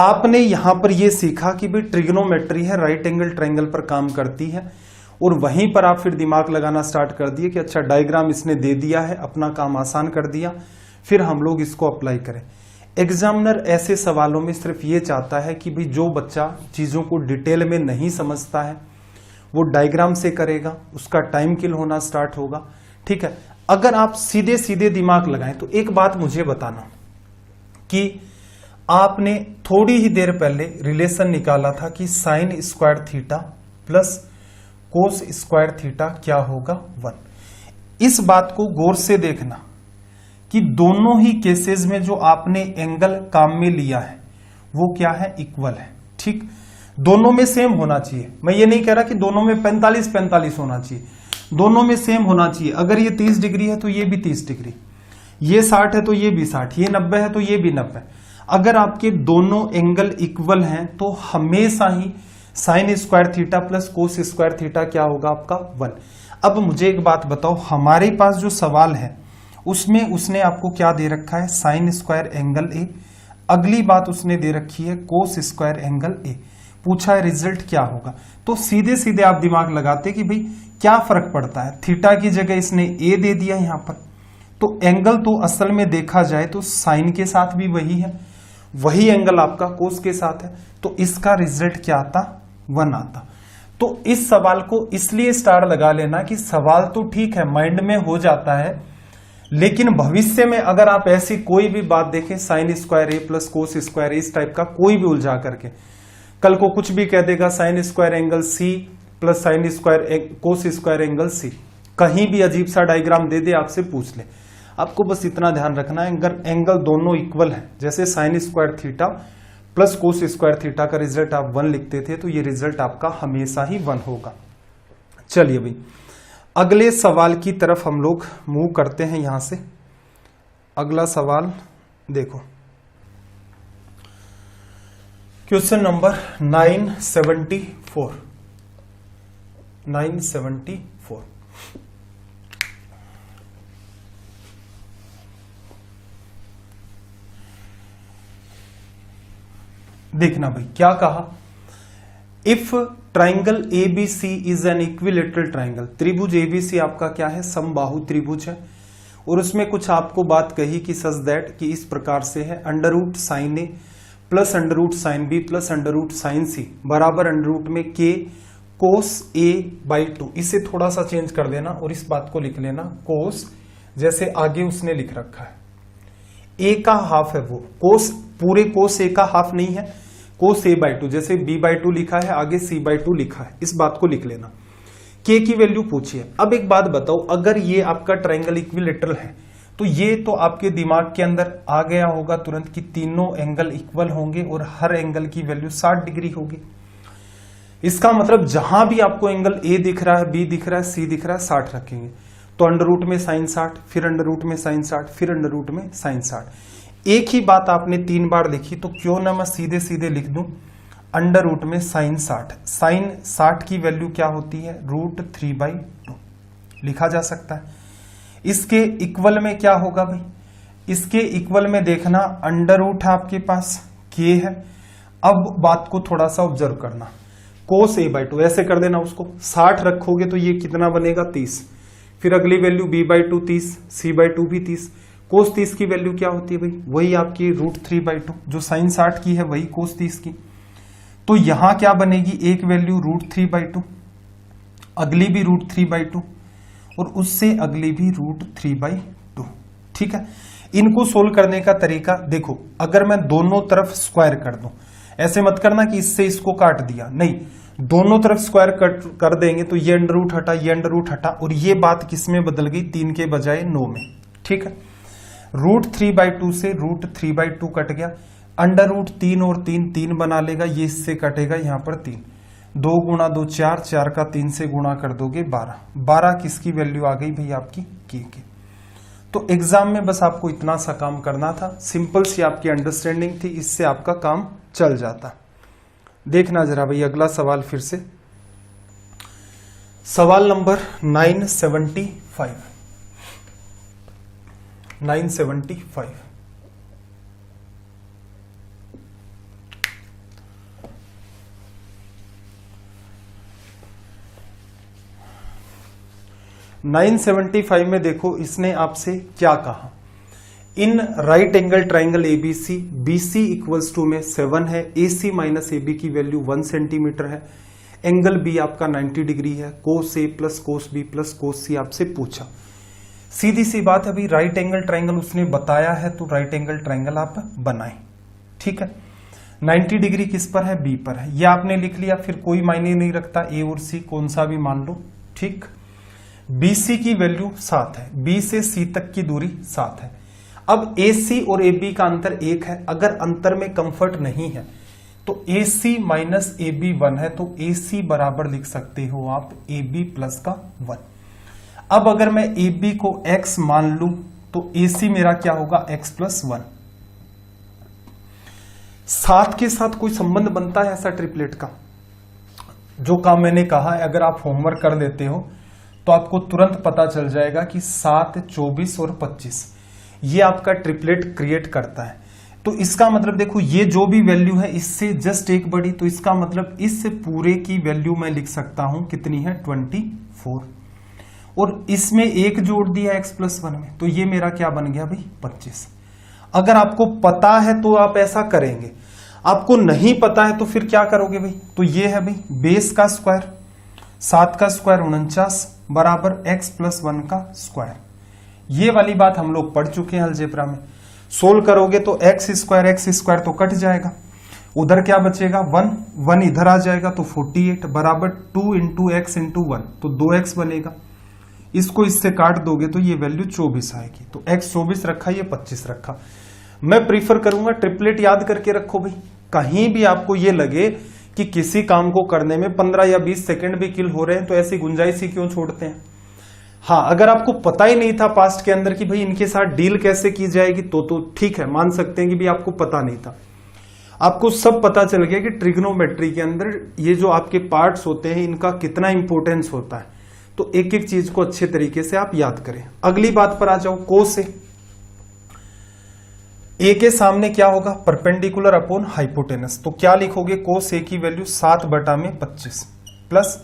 A: आपने यहां पर यह सीखा कि भाई ट्रिग्नोमेट्री है, राइट एंगल ट्रायंगल पर काम करती है, और वहीं पर आप फिर दिमाग लगाना स्टार्ट कर दिए कि अच्छा डायग्राम इसने दे दिया है, अपना काम आसान कर दिया, फिर हम लोग इसको अप्लाई करें। एग्जामिनर ऐसे सवालों में सिर्फ ये चाहता है कि भाई जो बच्चा चीजों को डिटेल में नहीं समझता है वो डायग्राम से करेगा, उसका टाइम किल होना स्टार्ट होगा, ठीक है। अगर आप सीधे सीधे दिमाग लगाएं तो एक बात मुझे बताना कि आपने थोड़ी ही देर पहले रिलेशन निकाला था कि sign square theta plus cos square theta क्या होगा, 1। इस बात को गौर से देखना कि दोनों ही केसेस में जो आपने एंगल काम में लिया है वो क्या है, इक्वल है, ठीक। दोनों में सेम होना चाहिए, मैं ये नहीं कह रहा कि दोनों में 45-45 होना चाहिए, दोनों में सेम होना चाहिए। अगर ये 30 डिग्री है तो ये भी 30 डिग्री, ये 60 है तो ये भी 60, ये 90 है तो ये भी 90। अगर आपके दोनों एंगल इक्वल हैं तो हमेशा ही sine square theta plus cos square theta क्या होगा आपका, 1। अब मुझे एक बात बताओ, हमारे पास जो सवाल है उसमें उसने आपको क्या दे रखा है, साइन स्क्वायर एंगल ए, अगली बात उसने दे रखी है कोस स्क्वायर एंगल ए, पूछा है रिजल्ट क्या होगा। तो सीधे सीधे आप दिमाग लगाते कि भाई क्या फर्क पड़ता है, थीटा की जगह इसने ए दे दिया यहां पर, तो एंगल तो असल में देखा जाए तो साइन के साथ भी वही है, वही एंगल आपका कोस के साथ है, तो इसका रिजल्ट क्या आता, 1 आता। तो इस सवाल को इसलिए स्टार लगा लेना कि सवाल तो ठीक है माइंड में हो जाता है, लेकिन भविष्य में अगर आप ऐसी कोई भी बात देखें, sign square A plus cos square इस टाइप का कोई भी उलझा करके, कल को कुछ भी कह देगा sine square angle C plus sine square cos square angle C, कहीं भी अजीब सा डायग्राम दे दे आपसे पूछ ले, आपको बस इतना ध्यान रखना है अगर एंगल दोनों इक्वल है, जैसे sign square theta plus cos square theta का रिजल्ट आप 1 लिखते थे, तो ये रिजल्ट आपका हमेशा ही 1 होगा। चलिए भाई अगले सवाल की तरफ हम लोग मूव करते हैं। यहां से अगला सवाल देखो, क्वेश्चन नंबर 974। देखना भाई क्या कहा, if triangle ABC is an equilateral triangle, त्रिभुज एबीसी आपका क्या है, समबाहु त्रिभुज है, और उसमें कुछ आपको बात कही कि सच दैट कि इस प्रकार से है, under root sine A plus under root sine B plus under root sine C बराबर अंडर रूट में के कोस ए बाई 2। इसे थोड़ा सा चेंज कर देना और इस बात को लिख लेना कोस, जैसे आगे उसने लिख रखा है ए का हाफ है वो, कोस पूरे कोस ए का हाफ नहीं है, कोस ए बाई 2, जैसे बी बाई 2 लिखा है आगे सी बाई 2 लिखा है, इस बात को लिख लेना। के की वैल्यू पूछिए। अब एक बात बताओ, अगर ये आपका ट्राइंगल इक्विलेटरल है तो ये तो आपके दिमाग के अंदर आ गया होगा तुरंत कि तीनों एंगल इक्वल होंगे और हर एंगल की वैल्यू 60 डिग्री होगी। इसका मतलब जहां भी आपको एंगल ए दिख रहा है, बी दिख रहा है, सी दिख रहा है, 60 रखेंगे, तो अंडर रूट में साइन 60, फिर अंडर रूट में साइन 60, फिर अंडर रूट में साइन 60। एक ही बात आपने 3 बार लिखी तो क्यों ना मैं सीधे सीधे लिख दूं अंडर रूट में साइन 60। साइन 60 की वैल्यू क्या होती है, √3/2 लिखा जा सकता है। इसके इक्वल में क्या होगा भाई, इसके इक्वल में देखना अंडर रूट है आपके पास, के है। अब बात को थोड़ा सा ऑब्जर्व करना, कोस a/2 ऐसे कर देना, उसको 60 रखोगे तो ये कितना बनेगा 30, फिर अगली वैल्यू b/2 30, c/2 भी 30, कोस 30 की वैल्यू क्या होती है भाई, वही आपकी √3/2, जो साइन 60 की है वही कोस 30 की। तो यहां क्या बनेगी, एक वैल्यू √3/2, अगली भी √3/2 और उससे अगली भी √3/2। ठीक है, इनको सोल्व करने का तरीका देखो, अगर मैं दोनों तरफ स्क्वायर कर दूं, ऐसे मत करना कि इससे इसको काट दिया, नहीं, दोनों तरफ स्क्वायर कर देंगे तो ये अंडर रूट हटा, ये अंडर रूट हटा, और ये बात किसमें बदल गई, 3 के बजाय 9 में। ठीक है, √3/2 से √3/2 कट गया, अंडर रूट 3 और 3 बना लेगा, ये इससे कटेगा, यहां पर 3, 2 गुणा 2 4, 4 का 3 से गुणा कर दोगे 12 किसकी वैल्यू आ गई भाई आपकी, के की। तो एग्जाम में बस आपको इतना सा काम करना था, सिंपल सी आपकी अंडरस्टैंडिंग थी, इससे आपका काम चल जाता। देखना जरा भाई अगला सवाल फिर से, सवाल नंबर 975। 975 में देखो इसने आपसे क्या कहा, in right angle triangle ABC, BC equals to में 7 है, AC माइनस AB की वैल्यू 1 सेंटीमीटर है, एंगल बी आपका 90 डिग्री है, cos A plus cos B plus cos C आपसे पूछा। सीधी सी बात है भाई, राइट एंगल ट्राइंगल उसने बताया है तो राइट एंगल ट्राइंगल आप बनाएं। ठीक है, 90 डिग्री किस पर है, बी पर है, यह आपने लिख लिया, फिर कोई मायने नहीं रखता ए और सी कौन सा भी मान लो। ठीक, BC की वैल्यू 7 है, B से C तक की दूरी 7 है। अब AC और AB का अंतर 1 है, अगर अंतर में कंफर्ट नहीं है तो AC माइनस AB 1 है, तो AC बराबर लिख सकते हो आप AB प्लस का 1। अब अगर मैं AB को x मान लूं तो AC मेरा क्या होगा, x प्लस 1। 7 के साथ कोई संबंध बनता है ऐसा ट्रिपलेट का, जो काम मैंने कहा है अगर आप होमवर्क कर लेते हो तो आपको तुरंत पता चल जाएगा कि 7, 24 और 25 ये आपका ट्रिपलेट क्रिएट करता है। तो इसका मतलब देखो, ये जो भी वैल्यू है इससे जस्ट एक बड़ी, तो इसका मतलब इस पूरे की वैल्यू मैं लिख सकता हूं कितनी है, 24। और इसमें एक जोड़ दिया x+1 में, तो ये मेरा क्या बन गया भाई 25। अगर आपको पता है तो आप ऐसा करेंगे, आपको नहीं पता है तो फिर क्या करोगे भाई, तो ये है भाई बेस का स्क्वायर 7 का स्क्वायर 49 बराबर x+1 का स्क्वायर। ये वाली बात हम लोग पढ़ चुके हैं अलजेब्रा में। सोल्व करोगे तो x स्क्वायर तो कट जाएगा, उधर क्या बचेगा 1 इधर आ जाएगा तो 48 बराबर 2 इंटू एक्स इंटू 1 तो 2x बनेगा। इसको इससे काट दोगे तो ये वैल्यू 24 आएगी। तो x 24 रखा, ये 25 रखा। मैं प्रीफर करूंगा ट्रिपलेट याद करके रखो भाई, कहीं भी आपको ये लगे कि किसी काम को करने में 15 या 20 सेकंड भी किल हो रहे हैं तो ऐसी गुंजाइश ही क्यों छोड़ते हैं। हाँ, अगर आपको पता ही नहीं था पास्ट के अंदर कि भाई इनके साथ डील कैसे की जाएगी तो ठीक है, मान सकते हैं कि भाई आपको पता नहीं था। आपको सब पता चल गया कि ट्रिग्नोमेट्री के अंदर ये जो आपके पार्ट्स होते हैं इनका कितना इंपॉर्टेंस होता है, तो एक एक चीज को अच्छे तरीके से आप याद करें। अगली बात पर आ जाओ, कोस ए के सामने क्या होगा परपेंडिकुलर अपॉन हाइपोटेनस, तो क्या लिखोगे कोस ए की value 7/25 plus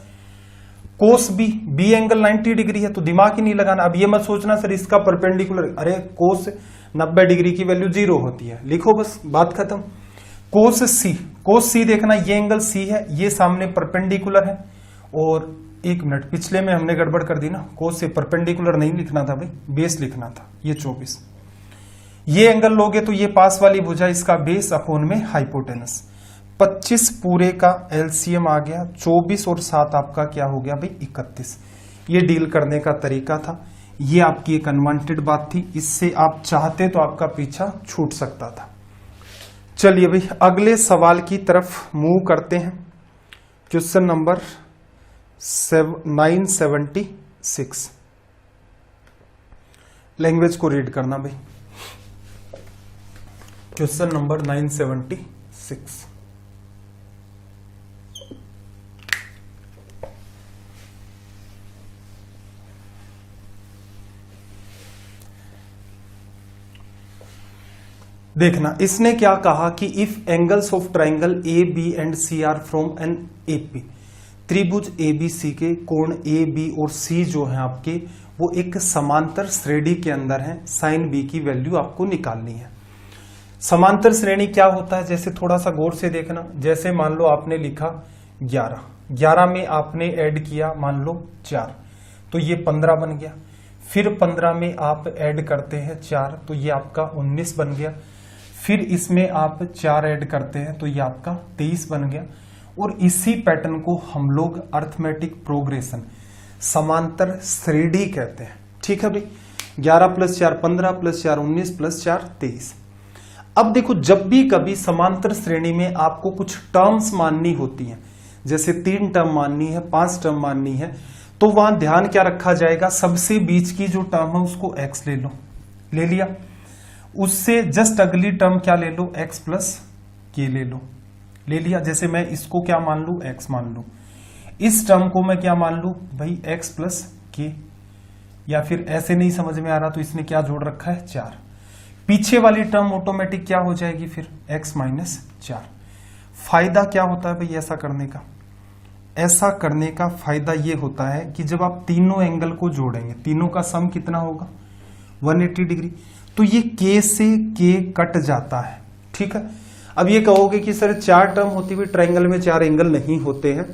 A: cos B angle 90 degree है तो दिमाग ही नहीं लगाना। अब ये मत सोचना सर इसका परपेंडिकुलर, अरे कोस 90 डिग्री की वैल्यू 0 होती है, लिखो बस बात खत्म। कोस सी देखना, ये एंगल सी है, ये सामने परपेंडिकुलर है। और एक मिनट, पिछले में हमने गड़बड़ कर दी ना, कोस से परपेंडिकुलर नहीं लिखना था भाई, बेस लिखना था। ये 24, ये एंगल लोगे तो ये पास वाली भुजा इसका बेस अपॉन में हाइपोटेनस। 25 पूरे का एलसीएम आ गया, 24 और 7 आपका क्या हो गया भाई 31। ये डील करने का तरीका था, ये आपकी एक अनवांटेड बात थी, इससे आप चाहते तो आपका पीछा छूट सकता था। चलिए भाई अगले सवाल की तरफ मूव करते हैं। क्वेश्चन नंबर 976, लैंग्वेज को रीड करना भाई। क्वेश्चन नंबर 976, देखना इसने क्या कहा कि if angles of triangle A B and C are from an AP, त्रिभुज ए बी सी के कोण ए बी और सी जो है आपके वो एक समांतर श्रेणी के अंदर है, साइन बी की वैल्यू आपको निकालनी है। समांतर श्रेणी क्या होता है, जैसे थोड़ा सा गौर से देखना, जैसे मान लो आपने लिखा 11 में आपने ऐड किया मान लो 4 तो ये 15 बन गया, फिर 15 में आप ऐड करते हैं 4 तो ये आपका 19 बन गया, फिर इसमें आप 4 ऐड करते हैं तो ये आपका 23 बन गया। और इसी पैटर्न को हम लोग अर्थमेटिक प्रोग्रेशन समांतर श्रेणी कहते हैं। ठीक है भाई, 11 + 4 15 + 4 19 + 4 23। अब देखो जब भी कभी समांतर श्रेणी में आपको कुछ टर्म्स माननी होती हैं, जैसे 3 टर्म माननी है 5 टर्म माननी है, तो वहां ध्यान क्या रखा जाएगा, सबसे बीच की जो टर्म है उसको x ले लो, ले लिया, उससे जस्ट अगली टर्म क्या ले लो x + k ले लो, ले लिया। जैसे मैं इसको क्या मान लू x मान लू, इस टर्म को मैं क्या मान लू भाई x + k, या फिर ऐसे नहीं समझ में आ रहा तो इसने क्या जोड़ रखा है 4, पीछे वाली टर्म ऑटोमेटिक क्या हो जाएगी फिर x - 4। फायदा क्या होता है भाई ऐसा करने का, ऐसा करने का फायदा ये होता है कि जब आप तीनों एंगल को जोड़ेंगे, तीनों का सम कितना होगा 180 डिग्री, तो ये k से k कट जाता है। ठीक है, अब ये कहोगे कि सर 4 टर्म होती हुई ट्रायंगल में 4 एंगल नहीं होते हैं,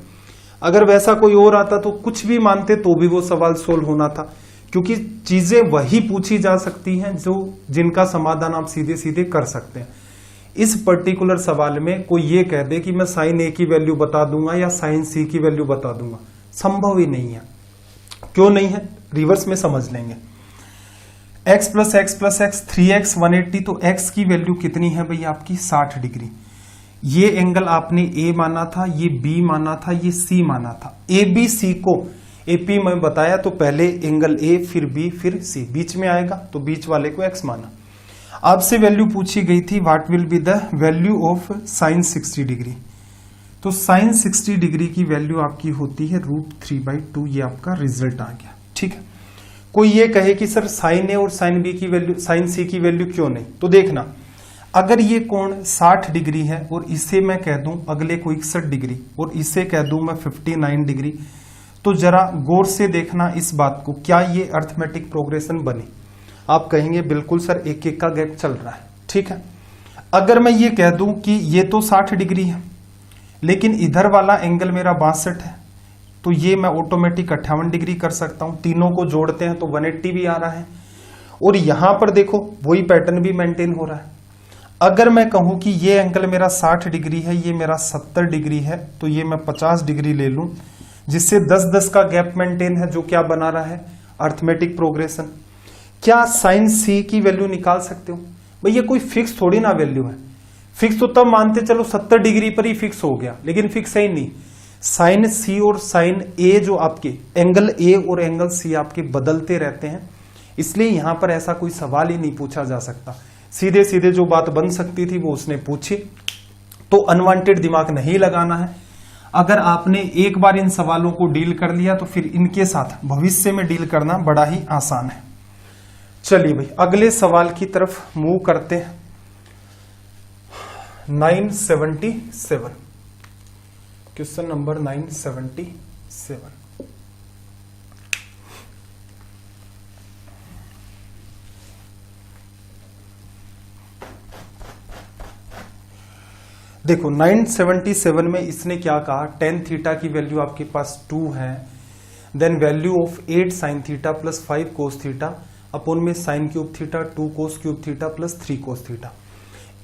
A: अगर वैसा कोई और आता तो कुछ भी मानते तो भी वो सवाल सोल्व होना था, क्योंकि चीजें वही पूछी जा सकती हैं जो जिनका समाधान आप सीधे सीधे कर सकते हैं। इस पर्टिकुलर सवाल में कोई ये कह दे कि मैं साइन ए की वैल्यू बता दूंगा या साइन सी की वैल्यू बता दूंगा, संभव ही नहीं है। क्यों नहीं है, रिवर्स में समझ लेंगे। x + x + x 3x 180, तो x की वैल्यू कितनी है भाई आपकी 60 डिग्री। ये एंगल आपने a माना था, ये b माना था, ये c माना था। a b c को AP में बताया तो पहले एंगल a फिर b फिर c, बीच में आएगा तो बीच वाले को x माना। आपसे वैल्यू पूछी गई थी what will be the value of sign 60 degree, तो साइन 60 डिग्री की वैल्यू आपकी होती है √3/2, ये आपका रिजल्ट आ गया। ठीक है, कोई ये कहे कि सर साइन ए और साइन बी की वैल्यू, साइन सी की वैल्यू क्यों नहीं, तो देखना अगर ये कोण 60 डिग्री है और इसे मैं कह दूं अगले को 61 डिग्री और इसे कह दूं मैं 59 डिग्री, तो जरा गौर से देखना इस बात को, क्या ये अर्थमेटिक प्रोग्रेशन बनी? आप कहेंगे बिल्कुल सर, एक एक का गैप चल रहा है, ठीक है। अगर मैं ये कह दूं कि ये तो 60 डिग्री है लेकिन इधर वाला एंगल मेरा 62 है, तो ये मैं ऑटोमेटिक 58 डिग्री कर सकता हूं। तीनों को जोड़ते हैं तो 180 भी आ रहा है, और यहां पर देखो वही पैटर्न भी मेंटेन हो रहा है। अगर मैं कहूं कि ये एंगल मेरा 60 डिग्री है, ये मेरा 70 डिग्री है, तो ये मैं 50 डिग्री ले लूं, जिससे 10-10 का गैप मेंटेन है, जो क्या बना रहा है? Arithmetic progression. क्या साइन सी की वैल्यू निकाल सकते हो? भाई ये कोई फिक्स थोड़ी ना वैल्यू है। फिक्स तो तब मानते चलो 70 डिग्री पर ही फिक्स हो गया, लेकिन फिक्स है ही नहीं। साइन सी और साइन ए जो आपके एंगल ए और एंगल सी आपके बदलते रहते हैं, इसलिए यहां पर ऐसा कोई सवाल ही नहीं पूछा जा सकता। सीधे सीधे जो बात बन सकती थी वो उसने पूछी, तो अनवांटेड दिमाग नहीं लगाना है। अगर आपने एक बार इन सवालों को डील कर लिया तो फिर इनके साथ भविष्य में डील करना बड़ा ही आसान है। चलिए भाई अगले सवाल की तरफ मूव करते हैं। 977, क्वेश्चन नंबर 977। देखो 977 में इसने क्या कहा, tan थीटा की वैल्यू आपके पास 2 है, then value of 8 sin theta plus 5 cos theta upon में sin cube theta 2 cos cube theta plus 3 cos theta.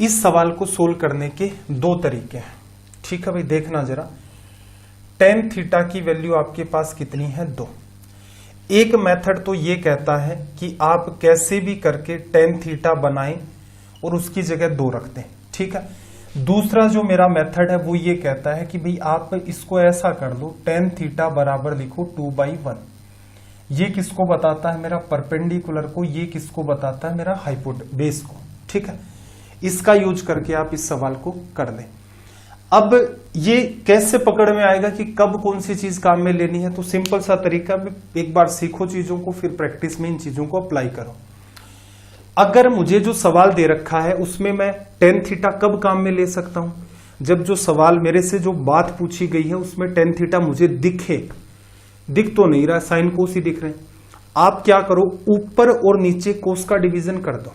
A: इस सवाल को सोल्व करने के दो तरीके हैं, ठीक है भाई। देखना जरा, tan थीटा की वैल्यू आपके पास कितनी है? 2। एक मेथड तो ये कहता है कि आप कैसे भी करके tan थीटा बनाएं और उसकी जगह 2 रख दें, ठीक है। दूसरा जो मेरा मेथड है वो ये कहता है कि भाई आप इसको ऐसा कर लो, tan थीटा बराबर लिखो 2/1। ये किसको बताता है? मेरा परपेंडिकुलर को। ये किसको बताता है? मेरा हाइपोटेनस को, ठीक है। इसका यूज करके आप इस सवाल को कर लें। अब ये कैसे पकड़ में आएगा कि कब कौन सी चीज काम में लेनी है? तो सिंपल सा तरीका, एक बार सीखो चीजों को, फिर प्रैक्टिस में इन चीजों को अप्लाई करो। अगर मुझे जो सवाल दे रखा है उसमें मैं tan थीटा कब काम में ले सकता हूं? जब जो सवाल मेरे से जो बात पूछी गई है उसमें tan थीटा मुझे दिखे, दिख तो नहीं रहा, साइन कोस ही दिख रहे हैं। आप क्या करो, ऊपर और नीचे कोस का डिवीजन कर दो,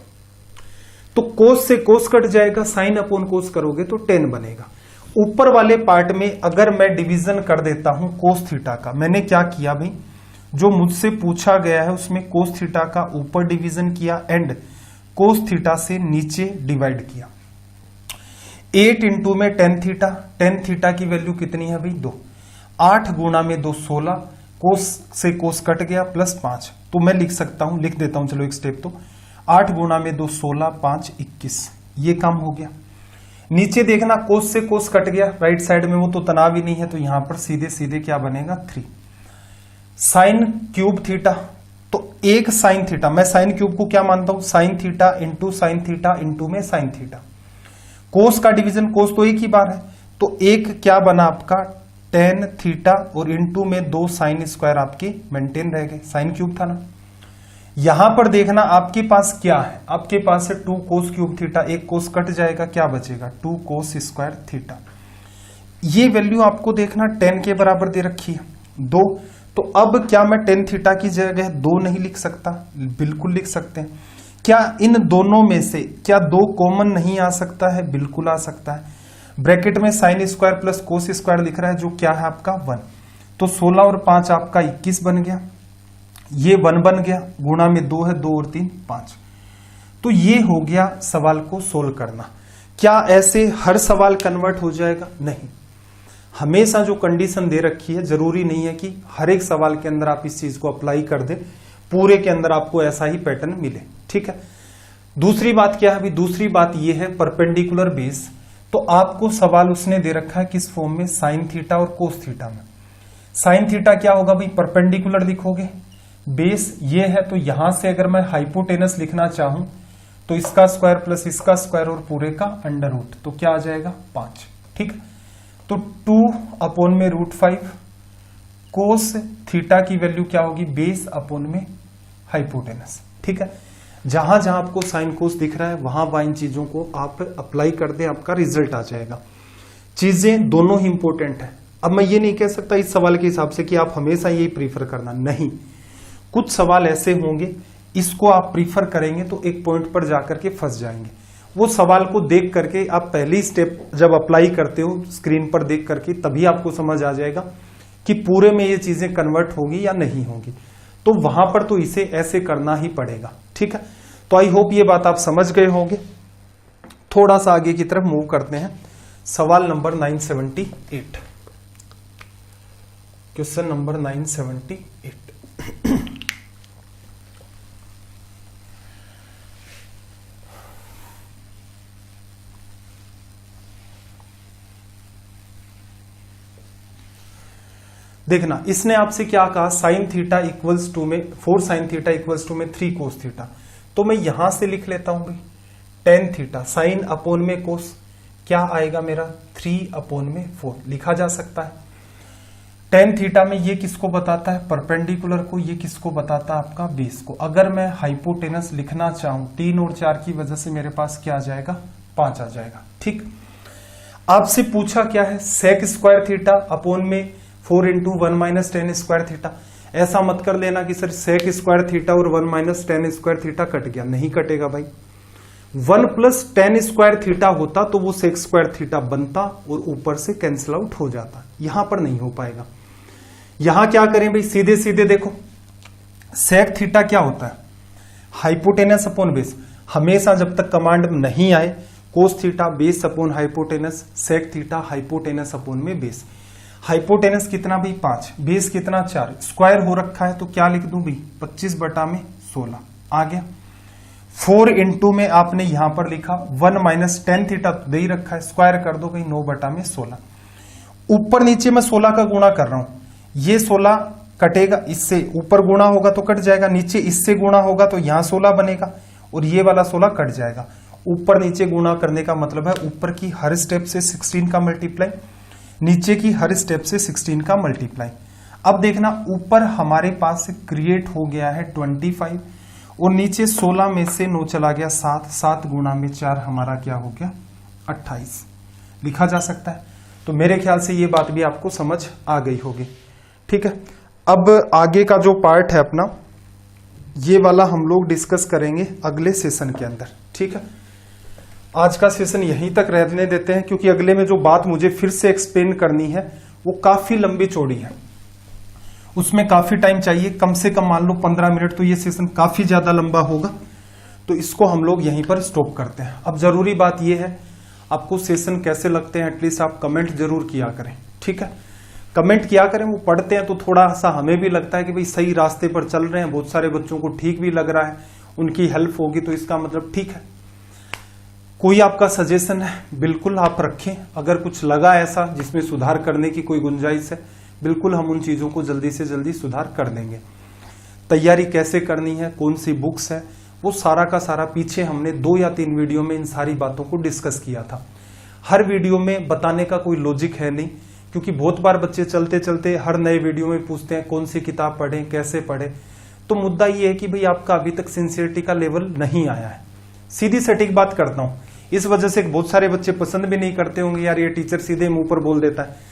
A: तो कोस से कोस कट जाएगा, साइन अपॉन कोस करोगे तो tan बनेगा। ऊपर वाले पार्ट में अगर मैं डिवीजन कर देता हूं कोस थीटा का, मैंने क्या किया भाई, जो मुझसे पूछा गया है उसमें कोस थीटा का ऊपर डिवीजन किया एंड कोस थीटा से नीचे डिवाइड किया। 8 इंटू में tan थीटा, tan थीटा की वैल्यू कितनी है भाई? 2। 8 गुणा में 2 16, कोस से कोस कट गया प्लस 5, तो मैं लिख सकता हूं, लिख देता हूं चलो एक स्टेप, तो 8 गुणा में 2 16, 5 21, ये काम हो गया। नीचे देखना, कोस से कोस कट गया, राइट साइड में वो तो तनाव ही नहीं है, तो यहां पर सीधे सीधे क्या बनेगा? 3। साइन क्यूब थीटा, तो एक साइन थीटा, मैं साइन क्यूब को क्या मानता हूं? Sine theta into sine theta into में साइन थीटा। कोस का डिवीजन, कोस तो एक ही बार है, तो एक क्या बना आपका? tan थीटा, और इंटू में 2 साइन स्क्वायर आपके मेंटेन रह गए, साइन क्यूब था ना। यहां पर देखना आपके पास क्या है, आपके पास है 2 कोस क्यूब थीटा, एक कोस कट जाएगा, क्या बचेगा? 2 कोस स्क्वायर थीटा। ये वैल्यू आपको देखना tan के बराबर दे रखी है 2, तो अब क्या मैं tan थीटा की जगह 2 नहीं लिख सकता? बिल्कुल लिख सकते हैं। क्या इन दोनों में से क्या 2 कॉमन नहीं आ सकता है? बिल्कुल आ सकता है। ब्रैकेट में sine square plus cos square लिख रहा है, जो क्या है आपका 1, तो 16 और 5 आपका 21 बन गया, ये 1 बन गया, गुणा में 2 है, 2 और 3 5। तो ये हो गया सवाल को सोल्व करना। क्या ऐसे हर सवाल कन्वर्ट हो जाएगा? नहीं, हमेशा जो कंडीशन दे रखी है जरूरी नहीं है कि हर एक सवाल के अंदर आप इस चीज को अप्लाई कर दे, पूरे के अंदर आपको ऐसा ही पैटर्न मिले, ठीक है। दूसरी बात क्या है अभी? दूसरी बात यह है परपेंडिकुलर बेस, तो आपको सवाल उसने दे रखा है किस फॉर्म में? साइन थीटा और कोस थीटा में। साइन थीटा क्या होगा भाई? परपेंडिकुलर लिखोगे, बेस ये है, तो यहां से अगर मैं हाइपोटेनस लिखना चाहूं तो इसका स्क्वायर प्लस इसका स्क्वायर और पूरे का अंडर रूट, तो क्या आ जाएगा? 5, ठीक। तो 2 अपॉन में √5, कोस थीटा की वैल्यू क्या होगी? बेस अपॉन में हाइपोटेनस, ठीक है। जहां जहां आपको साइन कोस दिख रहा है वहां वहां इन चीजों को आप अप्लाई कर दें, आपका रिजल्ट आ जाएगा। चीजें दोनों ही इंपॉर्टेंट है, अब मैं ये नहीं कह सकता इस सवाल के हिसाब से कि आप हमेशा यही प्रीफर करना, नहीं, कुछ सवाल ऐसे होंगे इसको आप प्रीफर करेंगे तो एक पॉइंट पर जाकर के फंस जाएंगे। वो सवाल को देख करके आप पहली स्टेप जब अप्लाई करते हो स्क्रीन पर देख करके, तभी आपको समझ आ जाएगा कि पूरे में ये चीजें कन्वर्ट होगी या नहीं होगी। तो वहां पर तो इसे ऐसे करना ही पड़ेगा, ठीक है। तो आई होप ये बात आप समझ गए होंगे। थोड़ा सा आगे की तरफ मूव करते हैं। सवाल नंबर 978, क्वेश्चन नंबर 978। देखना, इसने आपसे क्या कहा, साइन थीटा इक्वल्स टू में 4 साइन थीटा इक्वल्स टू में 3 कोस थीटा। तो मैं यहां से लिख लेता हूं भाई टेन थीटा साइन अपोन में कोस, क्या आएगा मेरा 3 अपोन में 4 लिखा जा सकता है। टेन थीटा में ये किसको बताता है, परपेंडिकुलर को, ये किसको बताता है आपका बेस को। अगर मैं हाइपोटेनस लिखना चाहूं 3 और 4 की वजह से मेरे पास क्या आ जाएगा 5 आ जाएगा, ठीक। आपसे पूछा क्या है, सेक स्क्वायर थीटा अपोन में 4 into 1 minus ten square theta. ऐसा मत कर लेना कि सर सेक स्क्वायर थीटा और 1 minus ten square theta cut गया, नहीं कटेगा भाई। 1 प्लस टेन स्क्वायर थीटा होता तो वो सेक स्क्वायर थीटा बनता और ऊपर से कैंसिल आउट हो जाता, यहां पर नहीं हो पाएगा। यहां क्या करें भाई, सीधे सीधे देखो, सेक थीटा क्या होता है, हाइपोटेनस अपॉन बेस। हमेशा जब तक कमांड नहीं आए cos theta base upon hypotenuse, sec theta hypotenuse upon में बेस। हाइपोटेनस कितना भी 5, बेस कितना 4, स्क्वायर हो रखा है तो क्या लिख दूं भाई 25 बटा में 16 आ गया। 4 इंटू में आपने यहां पर लिखा 1 माइनस टेन थीटा तो दे ही रखा है, स्क्वायर कर दो भाई 9 बटा में 16। ऊपर नीचे मैं 16 का गुणा कर रहा हूं, ये 16 कटेगा, इससे ऊपर गुणा होगा तो कट जाएगा, नीचे इससे गुणा होगा तो यहां 16 बनेगा और ये वाला 16 कट जाएगा। ऊपर नीचे गुणा करने का मतलब है ऊपर की हर स्टेप से 16 का मल्टीप्लाई, नीचे की हर स्टेप से 16 का मल्टीप्लाई। अब देखना ऊपर हमारे पास क्रिएट हो गया है 25 और नीचे 16 में से 9 चला गया 7, 7 गुणा में 4 हमारा क्या हो गया 28 लिखा जा सकता है। तो मेरे ख्याल से ये बात भी आपको समझ आ गई होगी, ठीक है। अब आगे का जो पार्ट है अपना ये वाला हम लोग डिस्कस करेंगे अगले सेशन के अंदर, ठीक है। आज का सेशन यहीं तक रहने देते हैं क्योंकि अगले में जो बात मुझे फिर से एक्सप्लेन करनी है वो काफी लंबी चौड़ी है, उसमें काफी टाइम चाहिए, कम से कम मान लो 15 मिनट, तो ये सेशन काफी ज्यादा लंबा होगा। तो इसको हम लोग यहीं पर स्टॉप करते हैं। अब जरूरी बात यह है आपको सेशन कैसे लगते हैं एटलीस्ट आप कमेंट जरूर किया करें, ठीक है। कमेंट किया करें, वो पढ़ते हैं तो थोड़ा सा हमें भी लगता है कि भाई सही रास्ते पर चल रहे हैं, बहुत सारे बच्चों को ठीक भी लग रहा है, उनकी हेल्प होगी तो इसका मतलब ठीक है। कोई आपका सजेशन है बिल्कुल आप रखें, अगर कुछ लगा ऐसा जिसमें सुधार करने की कोई गुंजाइश है बिल्कुल हम उन चीजों को जल्दी से जल्दी सुधार कर देंगे। तैयारी कैसे करनी है, कौन सी बुक्स है, वो सारा का सारा पीछे हमने 2 या 3 वीडियो में इन सारी बातों को डिस्कस किया था। हर वीडियो में बताने का कोई लॉजिक है नहीं, क्योंकि बहुत बार बच्चे चलते चलते हर नए वीडियो में पूछते हैं कौन सी किताब पढ़ें, कैसे पढ़ें। तो मुद्दा ये है कि भाई आपका अभी तक सिंसियरिटी का लेवल नहीं आया है। सीधी सटीक बात करता हूं, इस वजह से बहुत सारे बच्चे पसंद भी नहीं करते होंगे, यार ये टीचर सीधे मुंह पर बोल देता है।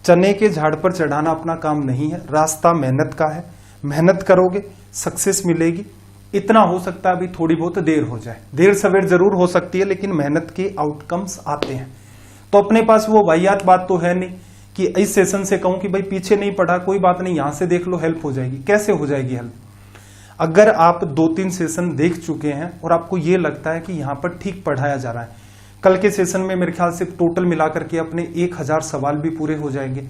A: चने के झाड़ पर चढ़ाना अपना काम नहीं है, रास्ता मेहनत का है, मेहनत करोगे सक्सेस मिलेगी। इतना हो सकता है अभी थोड़ी बहुत देर हो जाए, देर सवेर जरूर हो सकती है लेकिन मेहनत के आउटकम्स आते हैं। तो अपने पास वो वाहियात बात तो है नहीं कि इस सेशन से कहूं कि भाई पीछे नहीं पढ़ा कोई बात नहीं, यहां से देख लो हेल्प हो जाएगी। कैसे हो जाएगी हेल्प? अगर आप 2-3 सेशन देख चुके हैं और आपको ये लगता है कि यहां पर ठीक पढ़ाया जा रहा है, कल के सेशन में मेरे ख्याल से टोटल मिलाकर के अपने 1000 सवाल भी पूरे हो जाएंगे।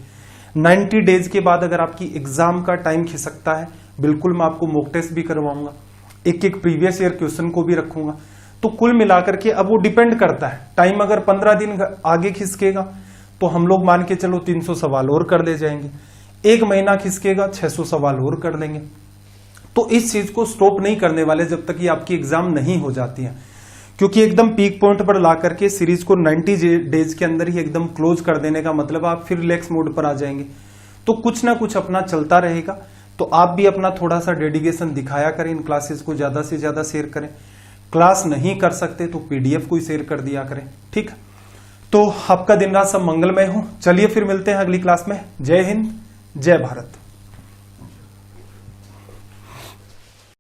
A: 90 डेज के बाद अगर आपकी एग्जाम का टाइम खिसकता है, बिल्कुल मैं आपको मॉक टेस्ट भी करवाऊंगा, एक प्रीवियस ईयर क्वेश्चन को भी रखूंगा। तो कुल मिलाकर के अब वो डिपेंड करता है, टाइम अगर 15 दिन आगे खिसकेगा तो हम लोग मान के चलो 300 सवाल और कर दे जाएंगे, 1 महीना खिसकेगा 600 सवाल और कर देंगे। तो इस चीज को स्टॉप नहीं करने वाले जब तक कि आपकी एग्जाम नहीं हो जाती है, क्योंकि एकदम पीक पॉइंट पर ला करके सीरीज को 90 डेज के अंदर ही एकदम क्लोज कर देने का मतलब आप फिर रिलैक्स मोड पर आ जाएंगे। तो कुछ ना कुछ अपना चलता रहेगा। तो आप भी अपना थोड़ा सा डेडिकेशन दिखाया करें, इन क्लासेस को ज्यादा से ज्यादा शेयर करें। क्लास नहीं कर सकते तो पीडीएफ को ही शेयर कर दिया करें, ठीक। तो आपका दिन रात सब मंगलमय हो। चलिए फिर मिलते हैं अगली क्लास में। जय हिंद, जय भारत।